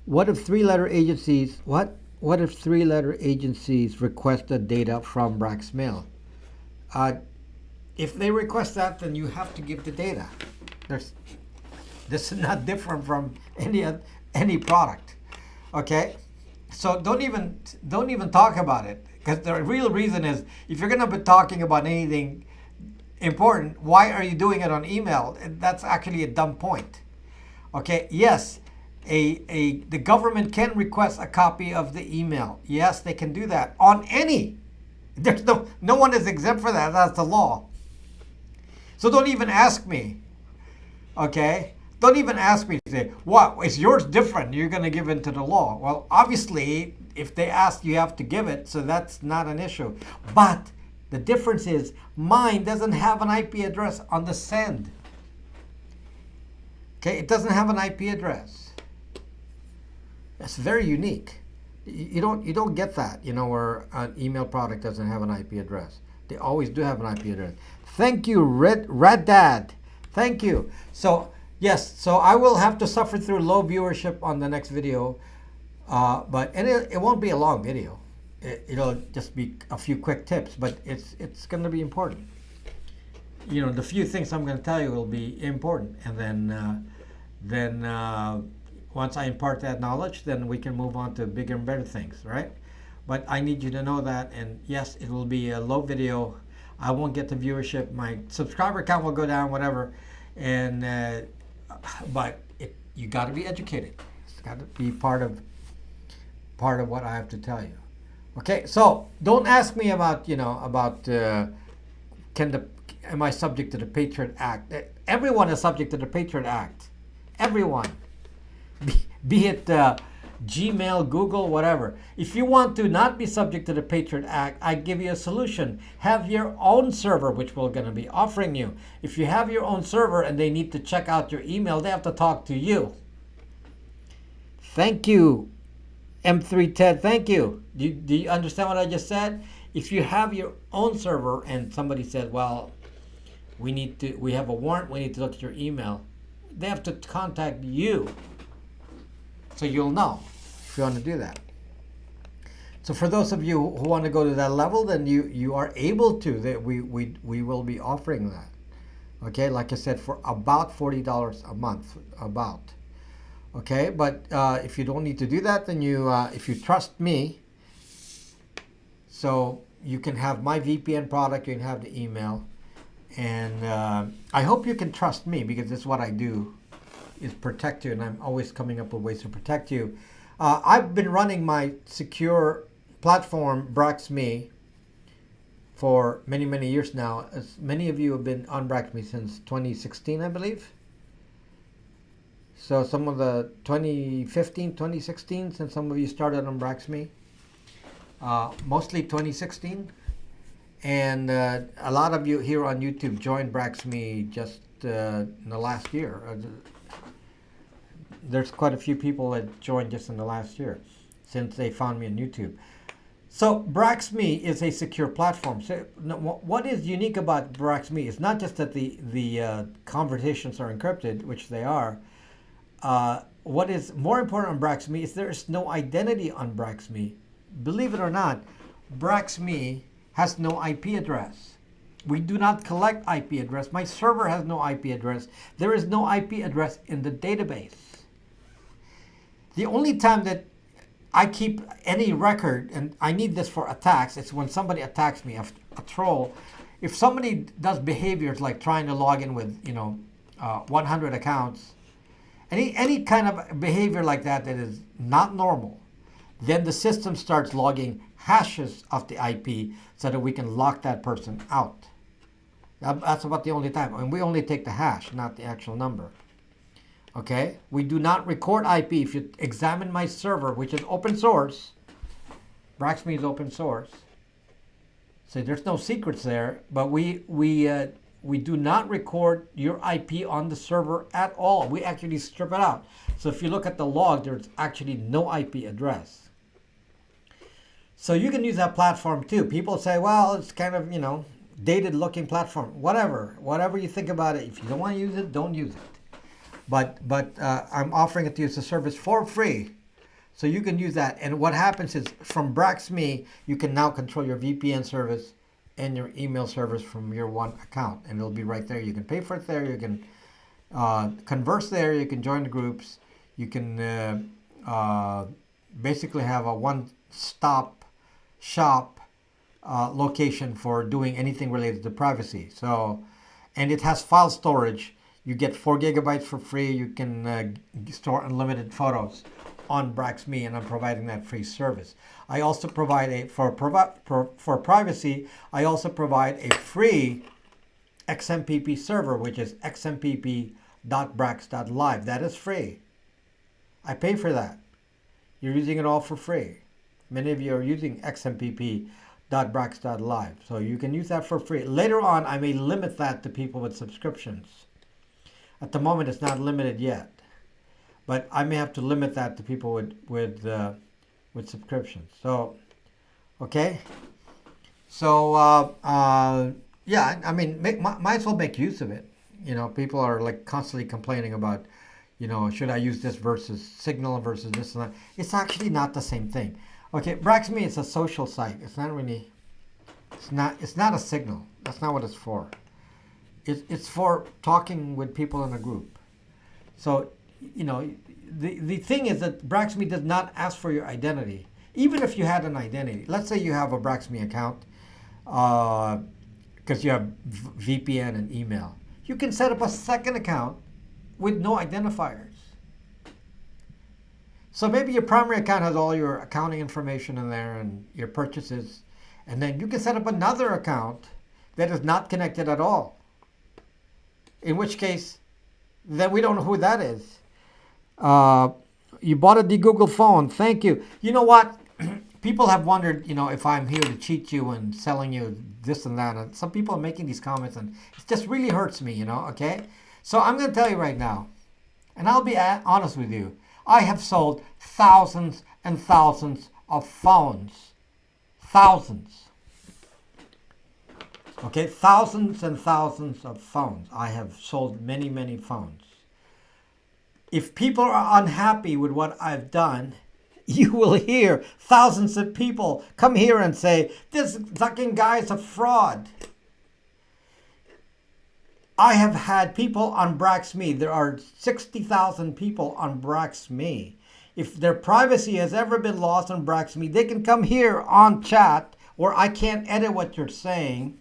What if three-letter agencies? What if three-letter agencies requested data from Brax Mail? If they request that, then you have to give the data. This is not different from any product. Okay, so don't even talk about it, because the real reason is, if you're gonna be talking about anything important, why are you doing it on email? That's actually a dumb point. Okay, yes, the government can request a copy of the email. Yes, they can do that on any. There's no one is exempt for that. That's the law. So don't even ask me. Okay, don't even ask me to say, what is yours different? You're going to give in to the law. Well, obviously, if they ask, you have to give it. So that's not an issue. But the difference is, mine doesn't have an IP address on the send. Okay, it doesn't have an IP address. That's very unique. You don't get that, where an email product doesn't have an IP address. They always do have an IP address. Thank you, Red Dad. Thank you. So yes, so I will have to suffer through low viewership on the next video, but it won't be a long video. It'll just be a few quick tips, but it's going to be important. The few things I'm going to tell you will be important, and then once I impart that knowledge, then we can move on to bigger and better things, right? But I need you to know that, and yes, it will be a low video. I won't get the viewership. My subscriber count will go down, whatever, and but you got to be educated. It's got to be part of what I have to tell you. Okay, so don't ask me about am I subject to the Patriot Act? Everyone is subject to the Patriot Act. Everyone, be it Gmail, Google, whatever. If you want to not be subject to the Patriot Act, I give you a solution. Have your own server, which we're going to be offering you. If you have your own server and they need to check out your email, they have to talk to you. Thank you, M3 Ted. Thank you. Do you understand what I just said? If you have your own server and somebody said, well, we have a warrant, we need to look at your email, they have to contact you. So you'll know if you want to do that. So for those of you who want to go to that level, then you are able to. That we will be offering that. Okay, like I said, for about $40 a month, about. Okay, but if you don't need to do that, then if you trust me, so you can have my VPN product, you can have the email, and I hope you can trust me, because this is what I do, is protect you, and I'm always coming up with ways to protect you. I've been running my secure platform, BraxMe, for many, many years now. As many of you have been on BraxMe since 2016, I believe. So some of the 2015, 2016, since some of you started on BraxMe. Mostly 2016. And a lot of you here on YouTube joined BraxMe just in the last year. There's quite a few people that joined just in the last year. since they found me on YouTube. So Brax.me is a secure platform. So what is unique about Brax.me is not just that the conversations are encrypted, which they are. What is more important on Brax.me is there is no identity on Brax.me. Believe it or not, Brax.me has no IP address. We do not collect IP address. My server has no IP address. There is no IP address in the database. The only time that I keep any record, and I need this for attacks, it's when somebody attacks me, a troll. If somebody does behaviors like trying to log in with 100 accounts, any kind of behavior like that that is not normal, then the system starts logging hashes of the IP so that we can lock that person out. That's about the only time. And we only take the hash, not the actual number. Okay? We do not record IP. If you examine my server, which is open source, Brax.me is open source. So there's no secrets there, but we do not record your IP on the server at all. We actually strip it out. So if you look at the log, there's actually no IP address. So you can use that platform too. People say, well, it's kind of, dated looking platform. Whatever you think about it. If you don't want to use it, don't use it. But I'm offering it to you as a service for free. So you can use that. And what happens is from Brax.me, you can now control your VPN service and your email service from your one account. And it'll be right there. You can pay for it there. You can converse there. You can join the groups. You can basically have a one-stop shop location for doing anything related to privacy. So, and it has file storage. You get 4 gigabytes for free. You can store unlimited photos on Brax.me, and I'm providing that free service. I also provide for privacy. I also provide a free XMPP server, which is xmpp.brax.live. That is free. I pay for that. You're using it all for free. Many of you are using xmpp.brax.live, so you can use that for free. Later on, I may limit that to people with subscriptions. At the moment, it's not limited yet, but I may have to limit that to people with subscriptions. So, okay. So yeah, I mean, might as well make use of it. People are like constantly complaining about, should I use this versus Signal versus this and that. It's actually not the same thing. Okay, Brax.me is a social site. It's not really. It's not a Signal. That's not what it's for. It's for talking with people in a group. So, the thing is that Brax.me does not ask for your identity. Even if you had an identity. Let's say you have a Brax.me account because you have VPN and email. You can set up a second account with no identifiers. So maybe your primary account has all your accounting information in there and your purchases. And then you can set up another account that is not connected at all. In which case, then we don't know who that is. You bought a Google phone. Thank you. You know what? People have wondered, if I'm here to cheat you and selling you this and that. And some people are making these comments, and it just really hurts me, okay? So I'm going to tell you right now, and I'll be honest with you. I have sold thousands and thousands of phones. Thousands. Okay, thousands and thousands of phones. I have sold many, many phones. If people are unhappy with what I've done, you will hear thousands of people come here and say, this fucking guy is a fraud. I have had people on Brax.me. There are 60,000 people on Brax.me. If their privacy has ever been lost on Brax.me, they can come here on chat where I can't edit what you're saying.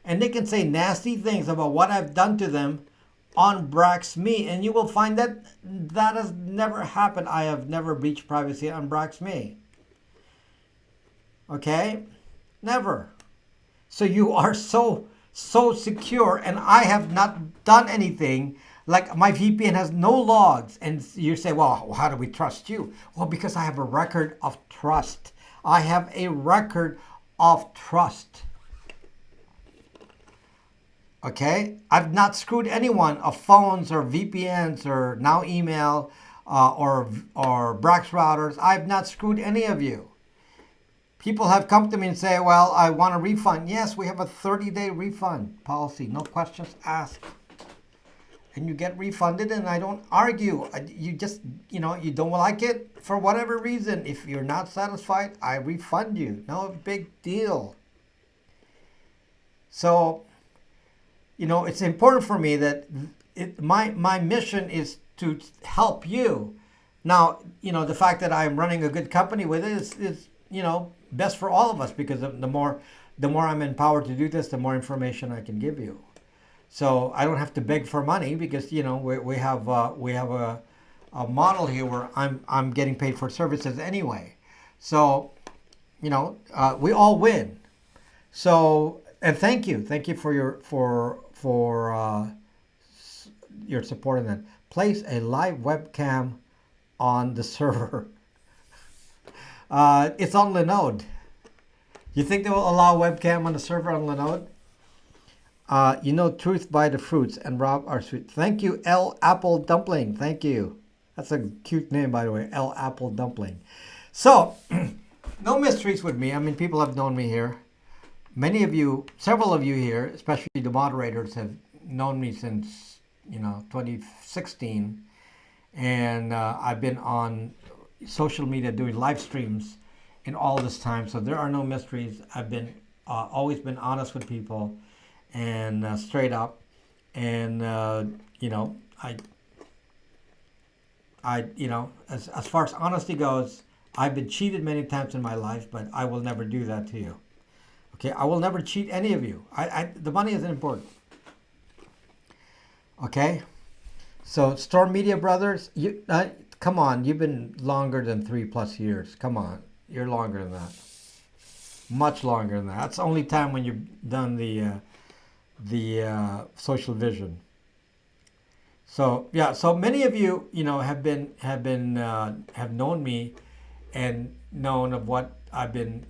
And they can say nasty things about what I've done to them on Brax.me. And you will find that that has never happened. I have never breached privacy on Brax.me. Okay? Never. So you are so secure, and I have not done anything. Like my VPN has no logs. And you say, well, how do we trust you? Well, because I have a record of trust. I have a record of trust. Okay? I've not screwed anyone of phones or VPNs or now email or Brax routers. I've not screwed any of you. People have come to me and say, well, I want a refund. Yes, we have a 30-day refund policy. No questions asked. And you get refunded, and I don't argue. You just, you don't like it for whatever reason. If you're not satisfied, I refund you. No big deal. So, it's important for me that my mission is to help you. Now, the fact that I'm running a good company with it is best for all of us, because the more I'm empowered to do this, the more information I can give you. So I don't have to beg for money, because we have a model here where I'm getting paid for services anyway. So we all win. So, and thank you for your support in that. Place a live webcam on the server. It's on Lenode. You think they will allow webcam on the server on Lenode? Truth by the fruits, and Rob are sweet. Thank you, L Apple Dumpling. Thank you. That's a cute name, by the way, L Apple Dumpling. So, no mysteries with me. I mean, people have known me here. Several of you here, especially the moderators, have known me since 2016, and I've been on social media doing live streams in all this time. So there are no mysteries. I've been always been honest with people, and straight up, and as far as honesty goes, I've been cheated many times in my life, but I will never do that to you. Okay, I will never cheat any of you. The money isn't important. Okay, so Storm Media Brothers, come on, you've been longer than 3+ years. Come on, you're longer than that. Much longer than that. That's the only time when you've done the social vision. So yeah, so many of you, have known me and known of what I've been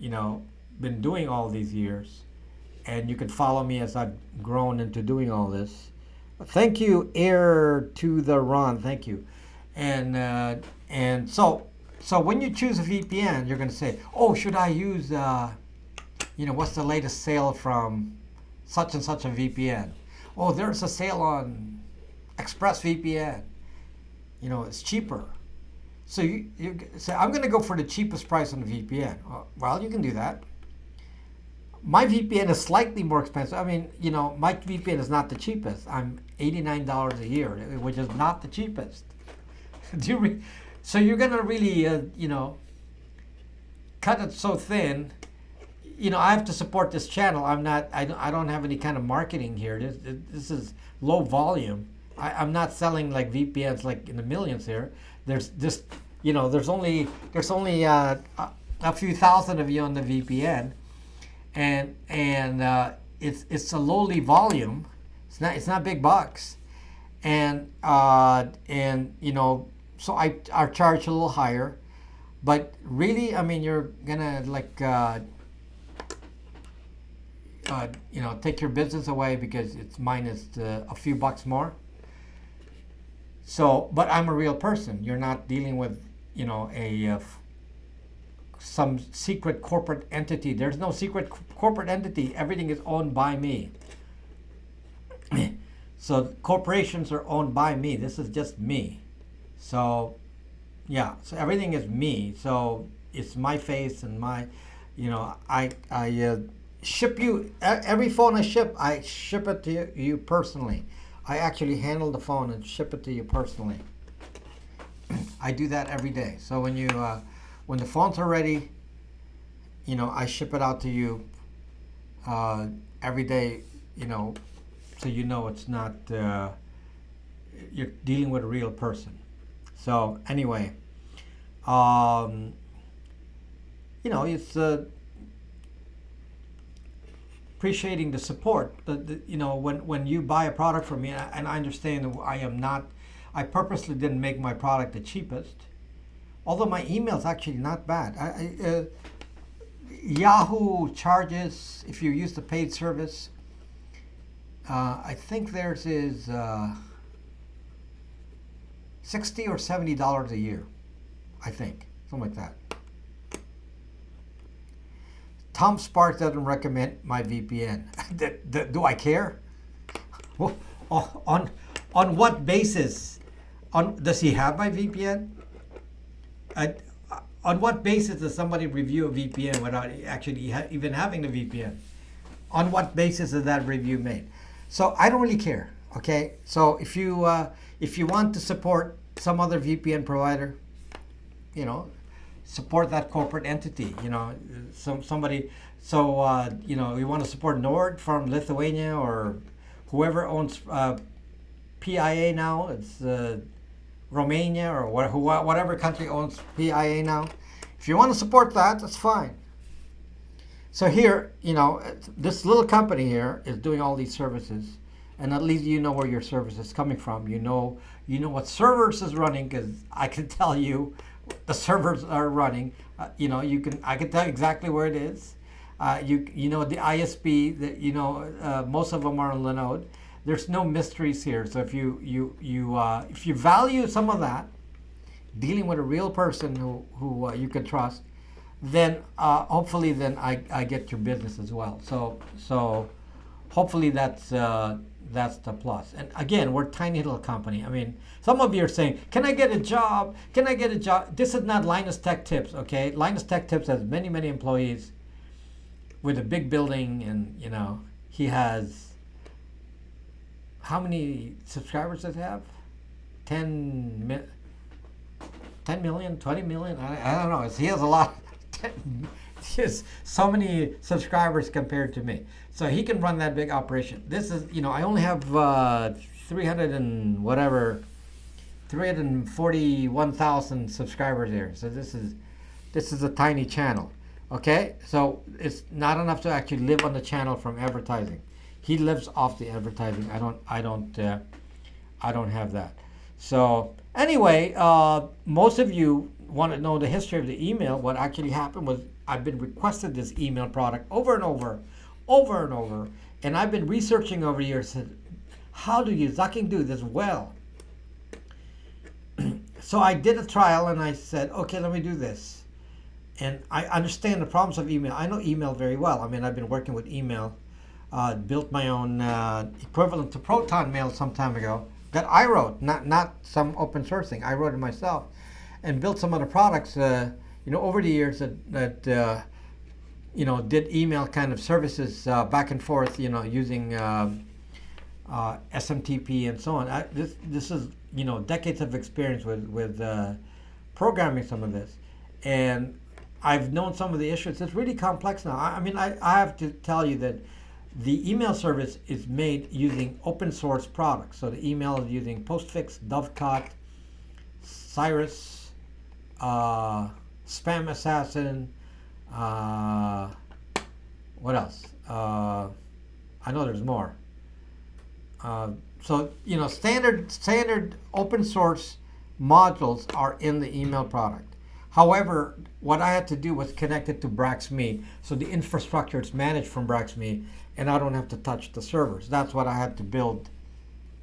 doing all these years, and you can follow me as I've grown into doing all this. Thank you, Heir to the Ron. Thank you, and so when you choose a VPN, you're going to say, oh, should I use what's the latest sale from such and such a VPN? Oh, there's a sale on ExpressVPN. It's cheaper. So you say, I'm going to go for the cheapest price on the VPN. Well, you can do that. My VPN is slightly more expensive. I mean, my VPN is not the cheapest. I'm $89 a year, which is not the cheapest. So you're going to really, cut it so thin. I have to support this channel. I don't have any kind of marketing here. This is low volume. I'm not selling like VPNs like in the millions here. There's only a few thousand of you on the VPN, and it's a lowly volume. It's not big bucks, and so I charge a little higher, but really, I mean, you're gonna take your business away because it's minus a few bucks more. So, but I'm a real person. You're not dealing with, some secret corporate entity. There's no secret corporate entity. Everything is owned by me. So corporations are owned by me. This is just me. So, yeah. So everything is me. So it's my face and my, I ship you every phone I ship it to you personally. I actually handle the phone and ship it to you personally. I do that every day. So when when the phones are ready, I ship it out to you every day, so it's not you're dealing with a real person. So anyway, it's appreciating the support. When you buy a product from me, and I understand that I purposely didn't make my product the cheapest, although my email is actually not bad. Yahoo charges, if you use the paid service, I think theirs is $60 or $70 a year, I think, something like that. Tom Sparks doesn't recommend my VPN. Do I care? Well, on what basis? Does he have my VPN? On what basis does somebody review a VPN without actually even having the VPN? On what basis is that review made? So I don't really care. Okay. So if you want to support some other VPN provider, support that corporate entity. Somebody. So you want to support Nord from Lithuania or whoever owns PIA now. It's Romania or whatever country owns PIA now. If you want to support that, that's fine. So here, this little company here is doing all these services, and at least you know where your service is coming from. You know what servers is running, because I can tell you the servers are running. I can tell you exactly where it is. You know the ISP that most of them are on Lenode. There's no mysteries here. So if you value some of that, dealing with a real person who you can trust, then hopefully then I get your business as well. So hopefully that's the plus. And again, we're a tiny little company. I mean, some of you are saying, "Can I get a job? Can I get a job?" This is not Linus Tech Tips, okay? Linus Tech Tips has many employees with a big building, and he has. How many subscribers does he have? 10 million, 20 million? I don't know. He has a lot. He has so many subscribers compared to me. So he can run that big operation. This is, I only have 341,000 subscribers here. So this is a tiny channel. Okay? So it's not enough to actually live on the channel from advertising. He lives off the advertising. I don't have that. So anyway, most of you want to know the history of the email. What actually happened was I've been requested this email product over and over, and I've been researching over the years. Said, how do you Zucking do this well? So I did a trial, and I said, okay, let me do this. And I understand the problems of email. I know email very well. I mean, I've been working with email. Built my own equivalent to Proton Mail some time ago that I wrote, not some open sourcing. I wrote it myself, and built some other products. Over the years that did email kind of services back and forth. Using SMTP and so on. This is decades of experience with programming some of this, and I've known some of the issues. It's really complex now. I have to tell you that. The email service is made using open source products. So the email is using Postfix, Dovecot, Cyrus, Spam Assassin. What else? I know there's more. Standard open source modules are in the email product. However, what I had to do was connect it to Braxme, so the infrastructure is managed from Braxme, and I don't have to touch the servers. That's what I had to build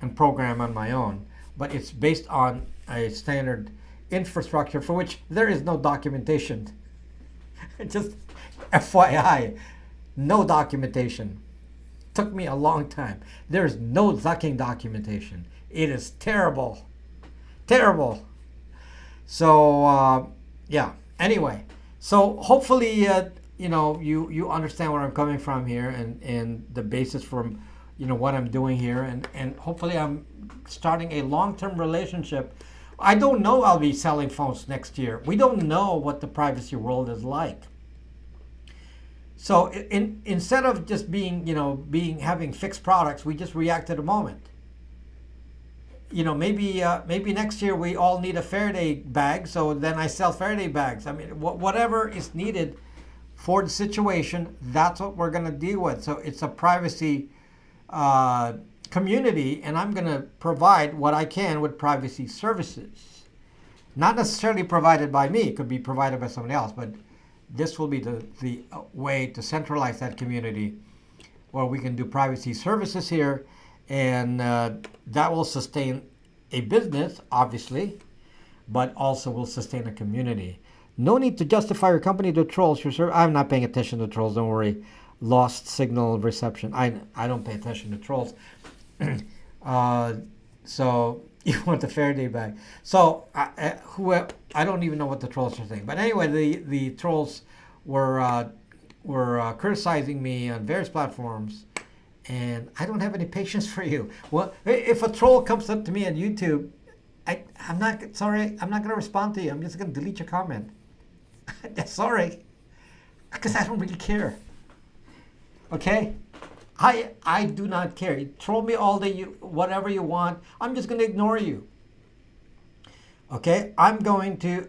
and program on my own. But it's based on a standard infrastructure for which there is no documentation. Just FYI, no documentation. Took me a long time. There's no Zucking documentation. It is terrible. Terrible. So, yeah. Anyway, so hopefully, you understand where I'm coming from here and the basis for, what I'm doing here. And hopefully I'm starting a long-term relationship. I don't know I'll be selling phones next year. We don't know what the privacy world is like. So instead of just having fixed products, we just react to the moment. Maybe next year we all need a Faraday bag, so then I sell Faraday bags. I mean, whatever is needed for the situation, that's what we're going to deal with. So it's a privacy community, and I'm going to provide what I can with privacy services. Not necessarily provided by me. It could be provided by somebody else, but this will be the way to centralize that community where we can do privacy services here, and that will sustain a business, obviously, but also will sustain a community. No need to justify your company to trolls. I'm not paying attention to trolls. Don't worry. Lost signal reception. I don't pay attention to trolls. uh, so you want the Faraday bag. So I don't even know what the trolls are saying. But anyway, the trolls were criticizing me on various platforms, and I don't have any patience for you. Well, if a troll comes up to me on YouTube, I'm not sorry. I'm not going to respond to you. I'm just going to delete your comment. Sorry, because I don't really care. Okay, I do not care. You troll me all day, whatever you want. I'm just going to ignore you. Okay, I'm going to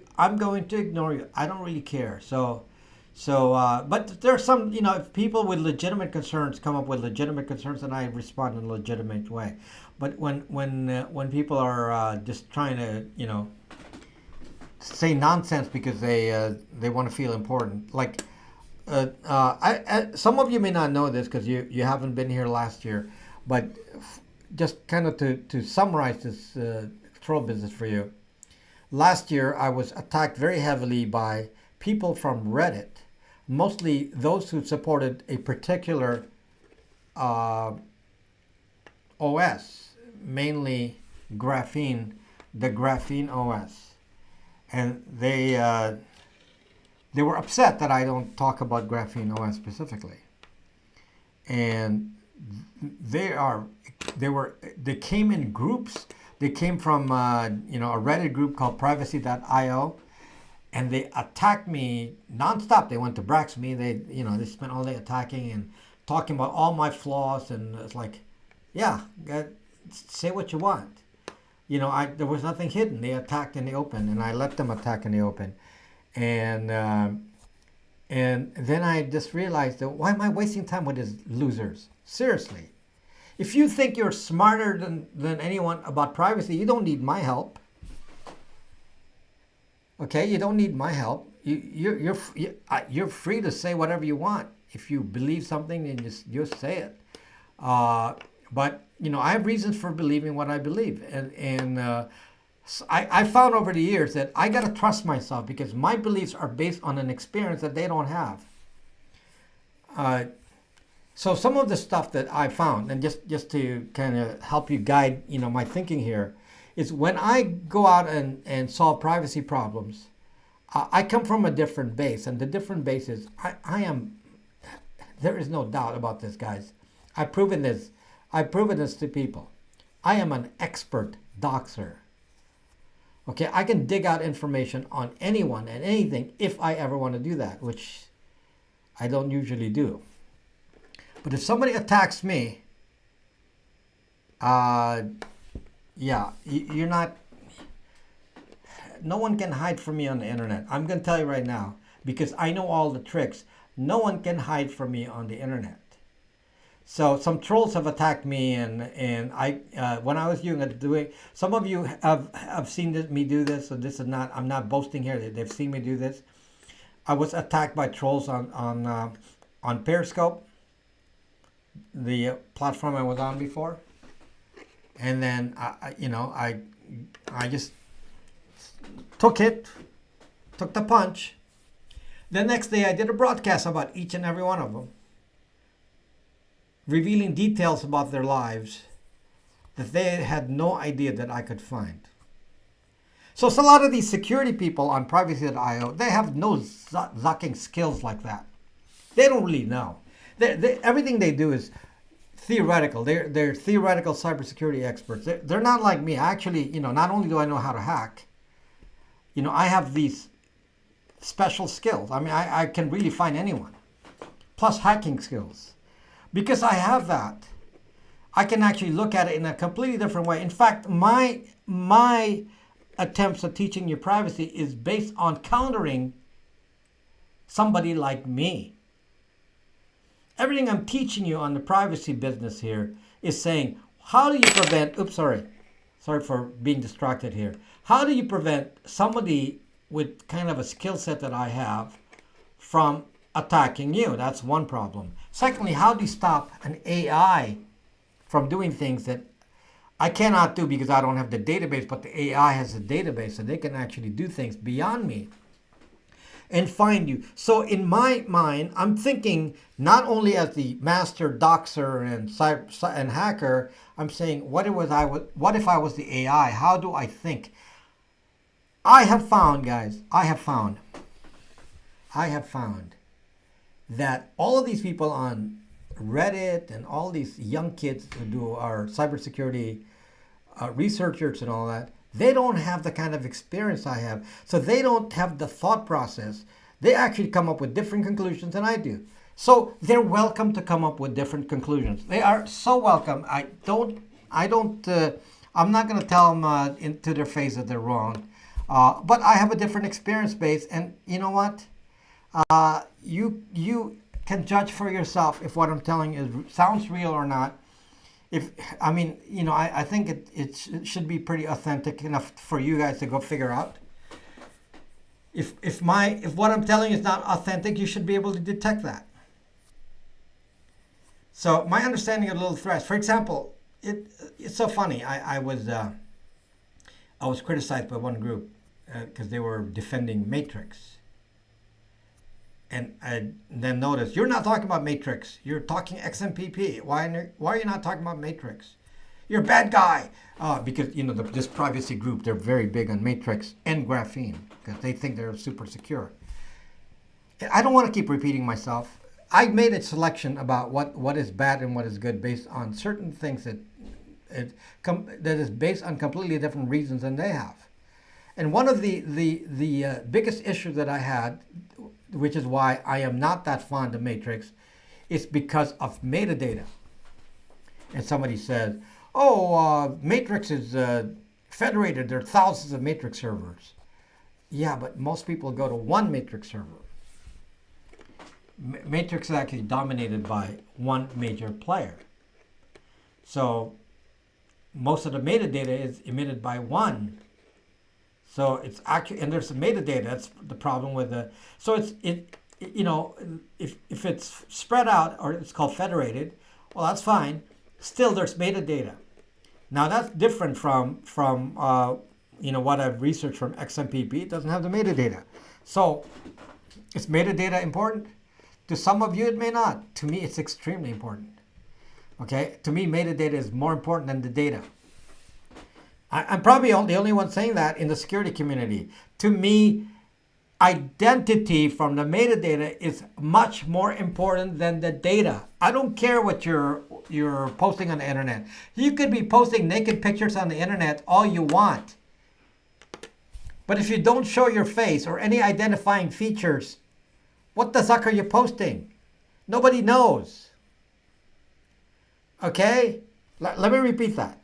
ignore you. I don't really care. But there's some, if people with legitimate concerns come up with legitimate concerns, and I respond in a legitimate way. But when people are just trying to, say nonsense because they want to feel important, like some of you may not know this because you haven't been here last year, but just kind of to summarize this troll business for you. Last year, I was attacked very heavily by people from Reddit, mostly those who supported a particular OS, mainly Graphene, the Graphene OS. And they were upset that I don't talk about Graphene OS specifically. And they came in groups. They came from a Reddit group called privacy.io, and they attacked me nonstop. They went to Brax me. They spent all day attacking and talking about all my flaws, and it's like, yeah, say what you want. There was nothing hidden. They attacked in the open, and I let them attack in the open. And then I just realized that why am I wasting time with these losers? Seriously. If you think you're smarter than anyone about privacy, you don't need my help. Okay, you don't need my help. You're free to say whatever you want. If you believe something, then just say it. But I have reasons for believing what I believe, and I found over the years that I gotta trust myself because my beliefs are based on an experience that they don't have. So some of the stuff that I found, and just to kind of help you guide, my thinking here, is when I go out and solve privacy problems, I come from a different base, and the different base is I am. There is no doubt about this, guys. I've proven this to people. I am an expert doxer. Okay, I can dig out information on anyone and anything if I ever want to do that, which I don't usually do. But if somebody attacks me, you're not. No one can hide from me on the internet. I'm going to tell you right now, because I know all the tricks. No one can hide from me on the internet. So some trolls have attacked me, and I when I was doing. Some of you have seen me do this, so this is not. I'm not boasting here. They've seen me do this. I was attacked by trolls on Periscope, the platform I was on before, and then I just took the punch. The next day, I did a broadcast about each and every one of them, revealing details about their lives that they had no idea that I could find. So it's a lot of these security people on privacy.io, they have no zucking skills like that. They don't really know. Everything they do is theoretical. They're theoretical cybersecurity experts. They're not like me. Actually, not only do I know how to hack, I have these special skills. I mean, I can really find anyone. Plus hacking skills. Because I have that, I can actually look at it in a completely different way. In fact, my attempts at teaching you privacy is based on countering somebody like me. Everything I'm teaching you on the privacy business here is saying, how do you prevent, sorry for being distracted here. How do you prevent somebody with kind of a skill set that I have from attacking you? That's one problem. Secondly, how do you stop an AI from doing things that I cannot do because I don't have the database, but the AI has a database, so they can actually do things beyond me and find you. So in my mind, I'm thinking not only as the master doxer and hacker, I'm saying what if I was the AI? How do I think? I have found, guys, I have found that all of these people on Reddit and all these young kids who are cybersecurity researchers and all that, they don't have the kind of experience I have. So they don't have the thought process. They actually come up with different conclusions than I do. So they're welcome to come up with different conclusions. They are so welcome. I'm not going to tell them into their face that they're wrong. But I have a different experience base, and you know what? You can judge for yourself if what I'm telling you sounds real or not. I think it should be pretty authentic enough for you guys to go figure out. If what I'm telling you is not authentic, you should be able to detect that. So my understanding of little threats, for example, it's so funny. I was criticized by one group because they were defending Matrix. And I then noticed, you're not talking about Matrix. You're talking XMPP. Why are you not talking about Matrix? You're a bad guy. Because, this privacy group, they're very big on Matrix and graphene because they think they're super secure. I don't want to keep repeating myself. I made a selection about what is bad and what is good based on certain things that is based on completely different reasons than they have. And one of the biggest issues that I had, which is why I am not that fond of Matrix, is because of metadata. And somebody says, Matrix is federated. There are thousands of Matrix servers. Yeah, but most people go to one Matrix server. Matrix is actually dominated by one major player. So most of the metadata is emitted by one. So it's actually, and there's the metadata. That's the problem with the. So if it's spread out or it's called federated, well, that's fine. Still, there's metadata. Now that's different from what I've researched from XMPP. It doesn't have the metadata. So is metadata important? To some of you, it may not. To me, it's extremely important. Okay? To me, metadata is more important than the data. I'm probably the only one saying that in the security community. To me, identity from the metadata is much more important than the data. I don't care what you're posting on the internet. You could be posting naked pictures on the internet all you want. But if you don't show your face or any identifying features, what the zuck are you posting? Nobody knows. Okay? Let me repeat that.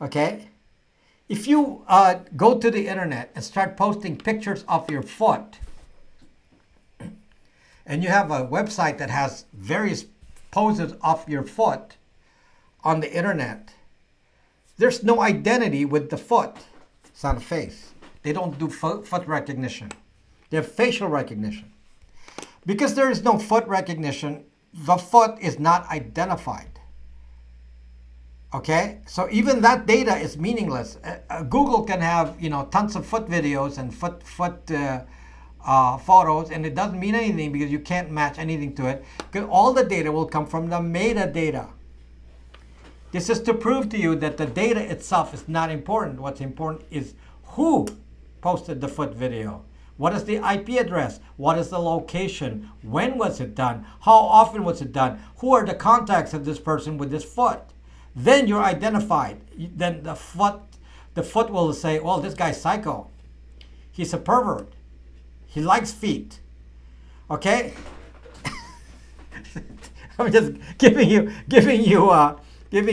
Okay? If you go to the internet and start posting pictures of your foot, and you have a website that has various poses of your foot on the internet, there's no identity with the foot. It's not a face. They don't do foot recognition. They have facial recognition. Because there is no foot recognition, the foot is not identified. Okay, so even that data is meaningless. Google can have tons of foot videos and foot photos, and it doesn't mean anything because you can't match anything to it. Because all the data will come from the metadata. This is to prove to you that the data itself is not important. What's important is who posted the foot video. What is the IP address? What is the location? When was it done? How often was it done? Who are the contacts of this person with this foot? Then you're identified. Then the foot will say, well, this guy's psycho. He's a pervert. He likes feet. Okay? I'm just giving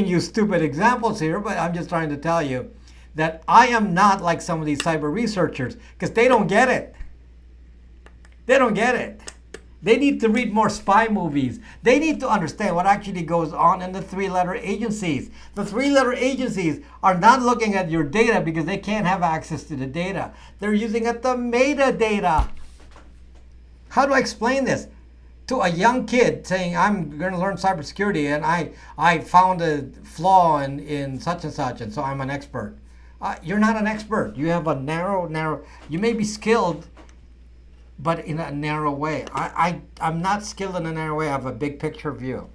you stupid examples here, but I'm just trying to tell you that I am not like some of these cyber researchers because they don't get it. They don't get it. They need to read more spy movies. They need to understand what actually goes on in the three-letter agencies. The three-letter agencies are not looking at your data because they can't have access to the data. They're using the metadata. How do I explain this? to a young kid saying, I'm going to learn cybersecurity and I found a flaw in such and such, and so I'm an expert. You're not an expert. You have a narrow, you may be skilled, but in a narrow way. I'm not skilled in a narrow way. I have a big picture view.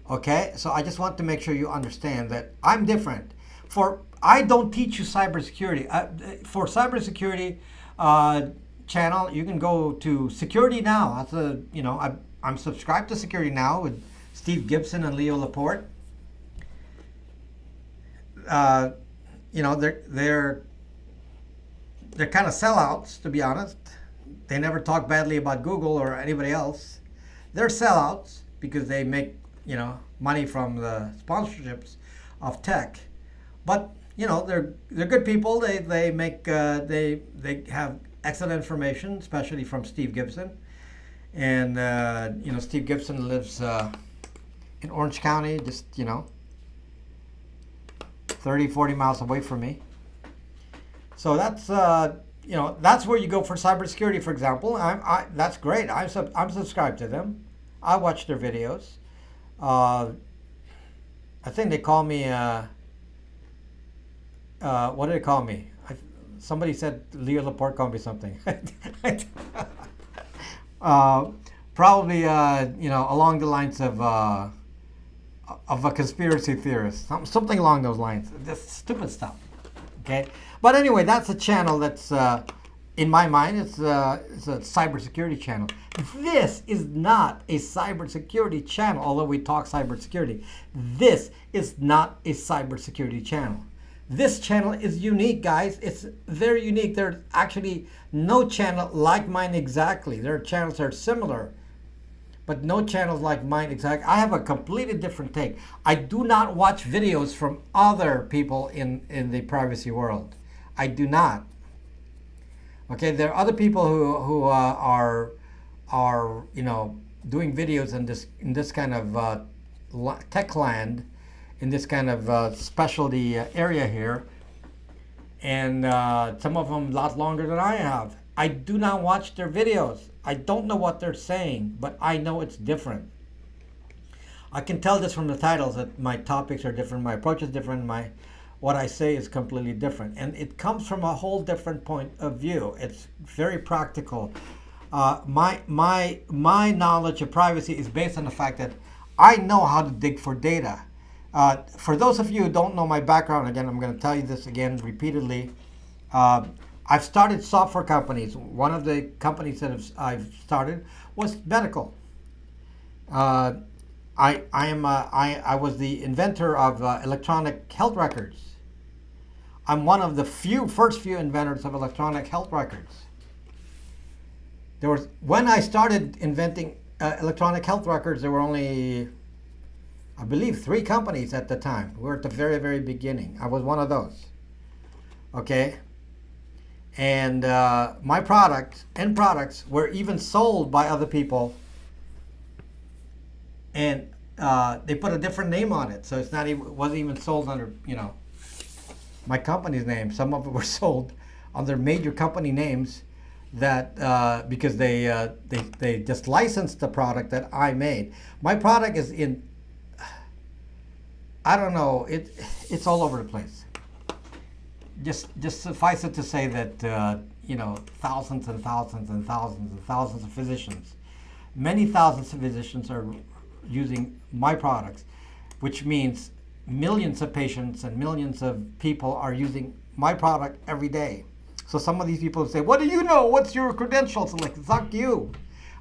Okay, so I just want to make sure you understand that I'm different. I don't teach you cybersecurity. For cybersecurity channel, you can go to Security Now. That's I'm subscribed to Security Now with Steve Gibson and Leo Laporte. They're kind of sellouts, to be honest. They never talk badly about Google or anybody else. They're sellouts because they make money from the sponsorships of tech. But they're good people. They have excellent information, especially from Steve Gibson. And Steve Gibson lives in Orange County, just 30, 40 miles away from me. So that's that's where you go for cybersecurity, for example. That's great. I'm subscribed to them. I watch their videos. I think they call me. What did they call me? Somebody said Leo Laporte called me something. Probably along the lines of a conspiracy theorist, something along those lines. Just stupid stuff. Okay, but anyway, that's a channel that's in my mind it's a cybersecurity channel. This is not a cybersecurity channel, although we talk cybersecurity. This is not a cybersecurity channel. This channel is unique, guys. It's very unique. There's actually no channel like mine exactly. There are channels that are similar, but no channels like mine exactly. I have a completely different take. I do not watch videos from other people in the privacy world. I do not. Okay, there are other people who are doing videos in this kind of tech land, in this kind of specialty area here, and some of them a lot longer than I have. I do not watch their videos. I don't know what they're saying, but I know it's different. I can tell this from the titles that my topics are different, my approach is different, what I say is completely different, and it comes from a whole different point of view. It's very practical. My knowledge of privacy is based on the fact that I know how to dig for data. For those of you who don't know my background, again, I'm going to tell you this again repeatedly. I've started software companies. One of the companies that I've started was medical. I was the inventor of electronic health records. I'm one of the first few inventors of electronic health records. When I started inventing electronic health records, there were only, I believe, 3 companies at the time. We were at the very, very beginning. I was one of those. Okay? And my end products were even sold by other people, and they put a different name on it, so it wasn't even sold under my company's name. Some of it were sold under major company names that because they just licensed the product that I made. My product is in, I don't know, it's all over the place. Just suffice it to say that thousands and thousands and thousands and thousands of physicians, many thousands of physicians are using my products, which means millions of patients and millions of people are using my product every day. So some of these people say, "What do you know? What's your credentials?" I'm like, "Fuck you!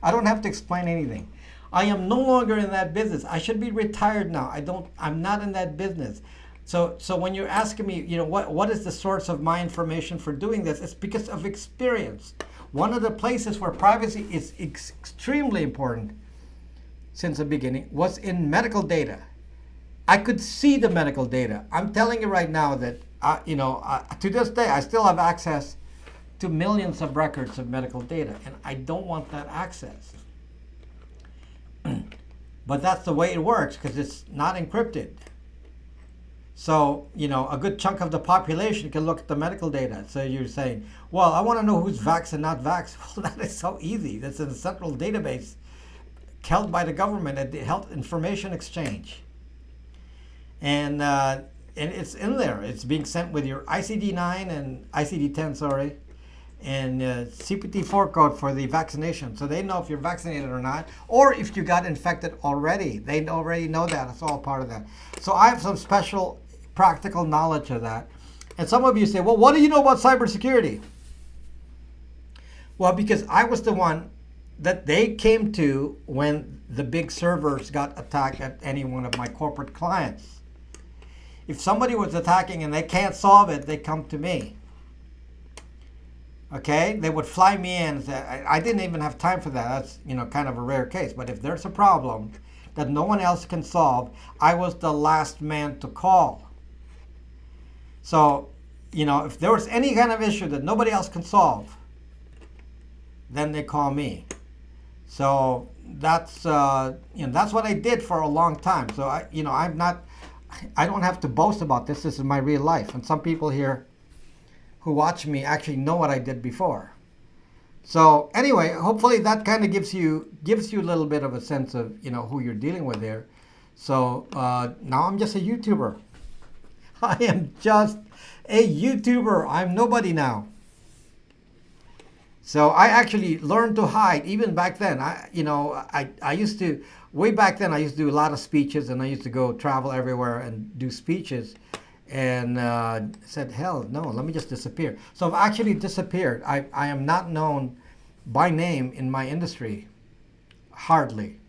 I don't have to explain anything. I am no longer in that business. I should be retired now. I'm not in that business." So when you're asking me, what is the source of my information for doing this? It's because of experience. One of the places where privacy is extremely important since the beginning was in medical data. I could see the medical data. I'm telling you right now that to this day I still have access to millions of records of medical data, and I don't want that access. But that's the way it works because it's not encrypted. So, a good chunk of the population can look at the medical data. So you're saying, well, I want to know who's vaxxed and not vaxxed. Well, that is so easy. That's in a central database held by the government at the Health Information Exchange. And it's in there. It's being sent with your ICD-9 and ICD-10, sorry, and CPT-4 code for the vaccination. So they know if you're vaccinated or not, or if you got infected already. They already know that. It's all part of that. So I have some special practical knowledge of that. And some of you say, well, what do you know about cybersecurity? Well, because I was the one that they came to when the big servers got attacked at any one of my corporate clients. If somebody was attacking and they can't solve it, they come to me. Okay? They would fly me in and say, I didn't even have time for that. That's, kind of a rare case. But if there's a problem that no one else can solve, I was the last man to call. So, if there was any kind of issue that nobody else can solve, then they call me. So that's that's what I did for a long time. So I don't have to boast about this. This is my real life. And some people here who watch me actually know what I did before. So anyway, hopefully that kind of gives you a little bit of a sense of who you're dealing with here. So now I'm just a YouTuber. I am just a YouTuber. I'm nobody now. So I actually learned to hide even back then. I used to, way back then, I used to do a lot of speeches, and I used to go travel everywhere and do speeches, and said, hell no, let me just disappear. So I've actually disappeared. I am not known by name in my industry, hardly.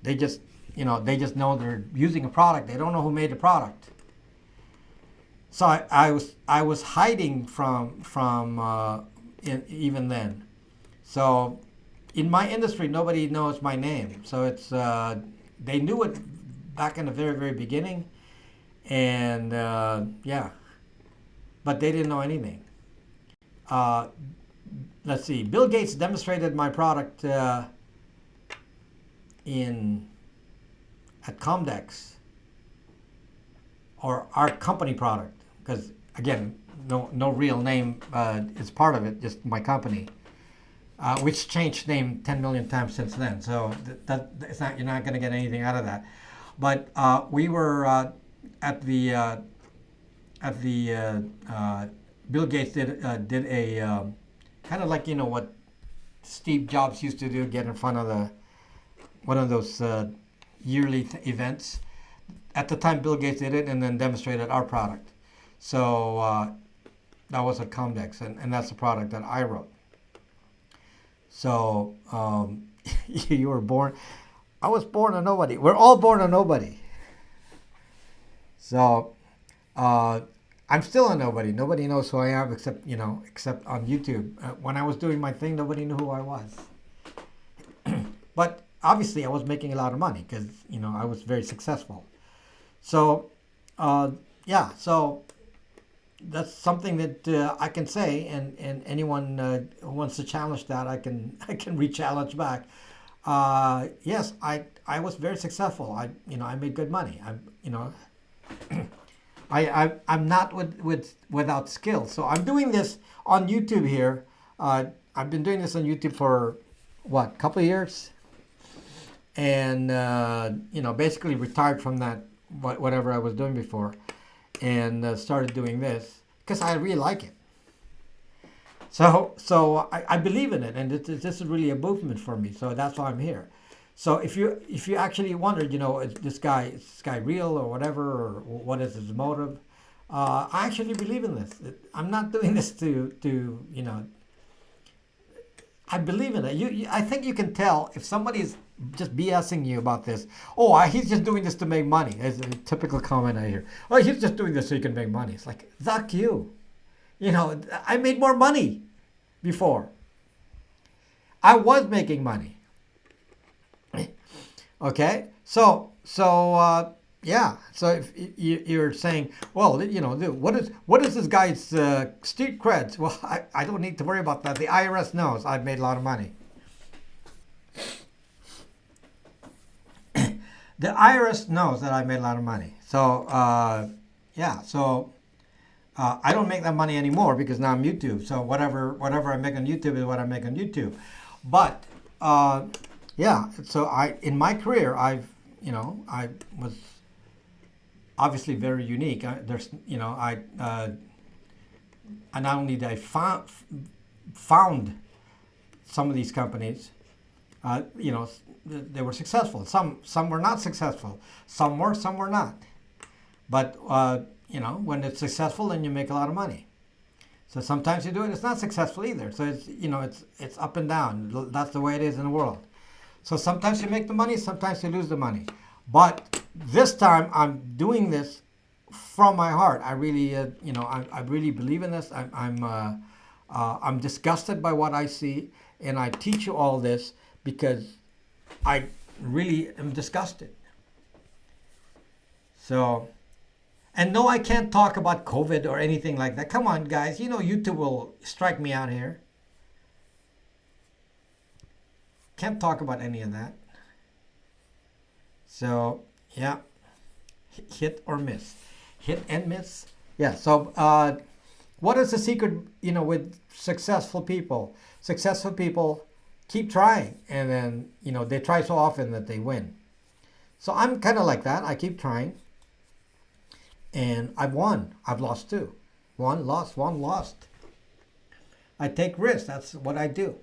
They just know they're using a product. They don't know who made the product. So I was hiding from even then. So in my industry, nobody knows my name. So it's they knew it back in the very, very beginning, and but they didn't know anything. Let's see. Bill Gates demonstrated my product at Comdex, or our company product, because again, no real name is part of it, just my company, which changed name 10 million times since then. So it's not, you're not going to get anything out of that. But we were at the Bill Gates did a kind of like what Steve Jobs used to do, get in front of one of those yearly events. At the time, Bill Gates did it and then demonstrated our product. So that was at Comdex, and that's the product that I wrote. So you were born. I was born a nobody. We're all born a nobody. So I'm still a nobody. Nobody knows who I am except on YouTube. When I was doing my thing, nobody knew who I was. But obviously, I was making a lot of money because I was very successful. So so that's something that I can say, and anyone who wants to challenge that, I can re-challenge back. Yes, I was very successful. I made good money. I'm not without skill. So I'm doing this on YouTube here. I've been doing this on YouTube for a couple of years, and basically retired from that whatever I was doing before, and started doing this because I really like it. So I believe in it, and this is really a movement for me. So that's why I'm here. So if you actually wondered, is this guy real or whatever, or what is his motive? I actually believe in this. I'm not doing this to I believe in it. I think you can tell if somebody's just BSing you about this. Oh, he's just doing this to make money. It's a typical comment I hear. Oh, he's just doing this so he can make money. It's like, fuck you. I made more money before. I was making money. Okay, so yeah. So if you're saying, well, what is this guy's street creds? Well, I don't need to worry about that. The IRS knows I've made a lot of money. The IRS knows that I made a lot of money. So, yeah, so I don't make that money anymore because now I'm YouTube. So whatever I make on YouTube is what I make on YouTube. But yeah, so in my career, I was obviously very unique. I not only did I found some of these companies, they were successful. Some were not successful. Some were not. But when it's successful, then you make a lot of money. So sometimes you do it, it's not successful either. So it's up and down. That's the way it is in the world. So sometimes you make the money, sometimes you lose the money. But this time I'm doing this from my heart. I really, I really believe in this. I'm disgusted by what I see, and I teach you all this because I really am disgusted. So, and no, I can't talk about COVID or anything like that. Come on, guys. YouTube will strike me out here. Can't talk about any of that. So, yeah. Hit or miss. Hit and miss. Yeah, so what is the secret, with successful people? Successful people keep trying, and then, they try so often that they win. So I'm kind of like that. I keep trying. And I've won. I've lost too. One lost, one lost. I take risks. That's what I do.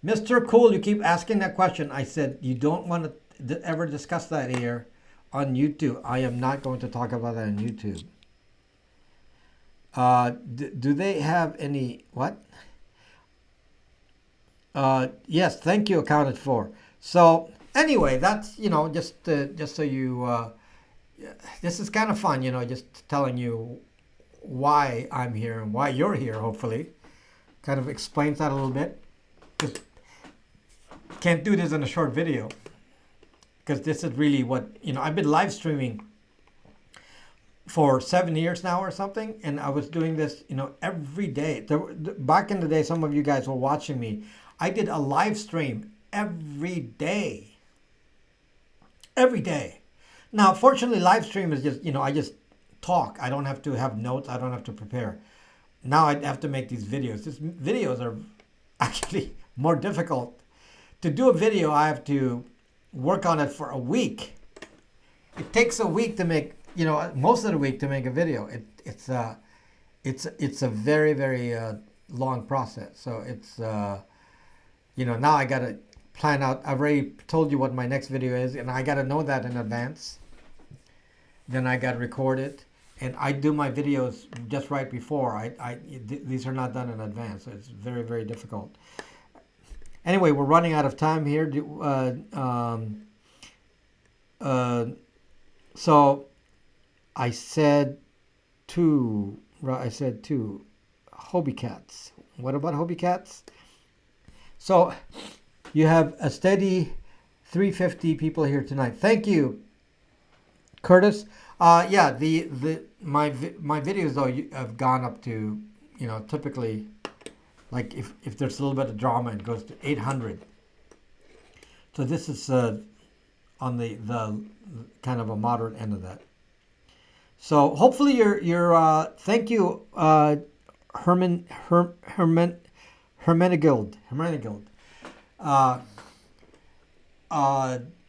Mr. Cool, you keep asking that question. I said, you don't want to ever discuss that here on YouTube. I am not going to talk about that on YouTube. Do they have any, what? Yes, thank you, accounted for. So anyway, that's, just so you, this is kind of fun, just telling you why I'm here and why you're here, hopefully. Kind of explains that a little bit. Just can't do this in a short video because this is really what, I've been live streaming for 7 years now or something, and I was doing this, every day. Back in the day, some of you guys were watching me. I did a live stream every day. Every day. Now, fortunately, live stream is just, I just talk. I don't have to have notes. I don't have to prepare. Now I have to make these videos. These videos are actually more difficult. To do a video, I have to work on it for a week. It takes a week to make, most of the week to make a video. It's a very, very long process. So it's, now I got to plan out. I've already told you what my next video is, and I got to know that in advance. Then I got to record it. And I do my videos just right before. These are not done in advance. So it's very, very difficult. Anyway, we're running out of time here. So I said two Hobie Cats. What about Hobie Cats? So you have a steady 350 people here tonight. Thank you, Curtis. Yeah, my videos though have gone up to, typically, like if there's a little bit of drama, it goes to 800. So this is on the kind of a moderate end of that. So hopefully you're thank you, Hermenegild.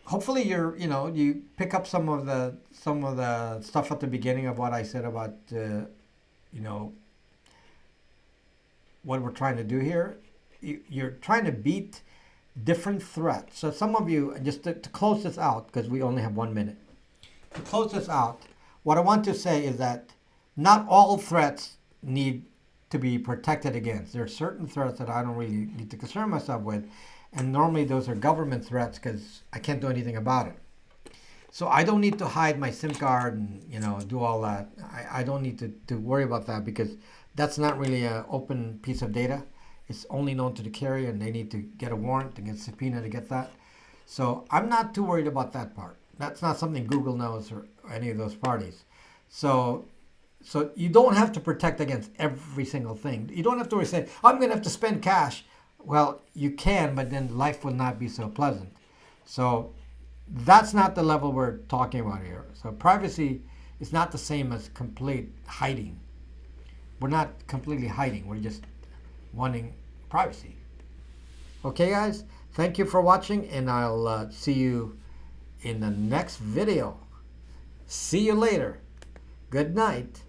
Hopefully you pick up some of the stuff at the beginning of what I said about what we're trying to do here. You're trying to beat different threats. So some of you, just to close this out, because we only have 1 minute. To close this out, what I want to say is that not all threats need to be protected against. There are certain threats that I don't really need to concern myself with. And normally those are government threats because I can't do anything about it. So I don't need to hide my SIM card and, do all that. I don't need to worry about that because that's not really an open piece of data. It's only known to the carrier and they need to get a warrant to get a subpoena to get that. So I'm not too worried about that part. That's not something Google knows or any of those parties. So you don't have to protect against every single thing. You don't have to always say, I'm going to have to spend cash. Well, you can, but then life will not be so pleasant. So that's not the level we're talking about here. So privacy is not the same as complete hiding. We're not completely hiding. We're just wanting privacy. Okay, guys? Thank you for watching, and I'll see you in the next video. See you later. Good night.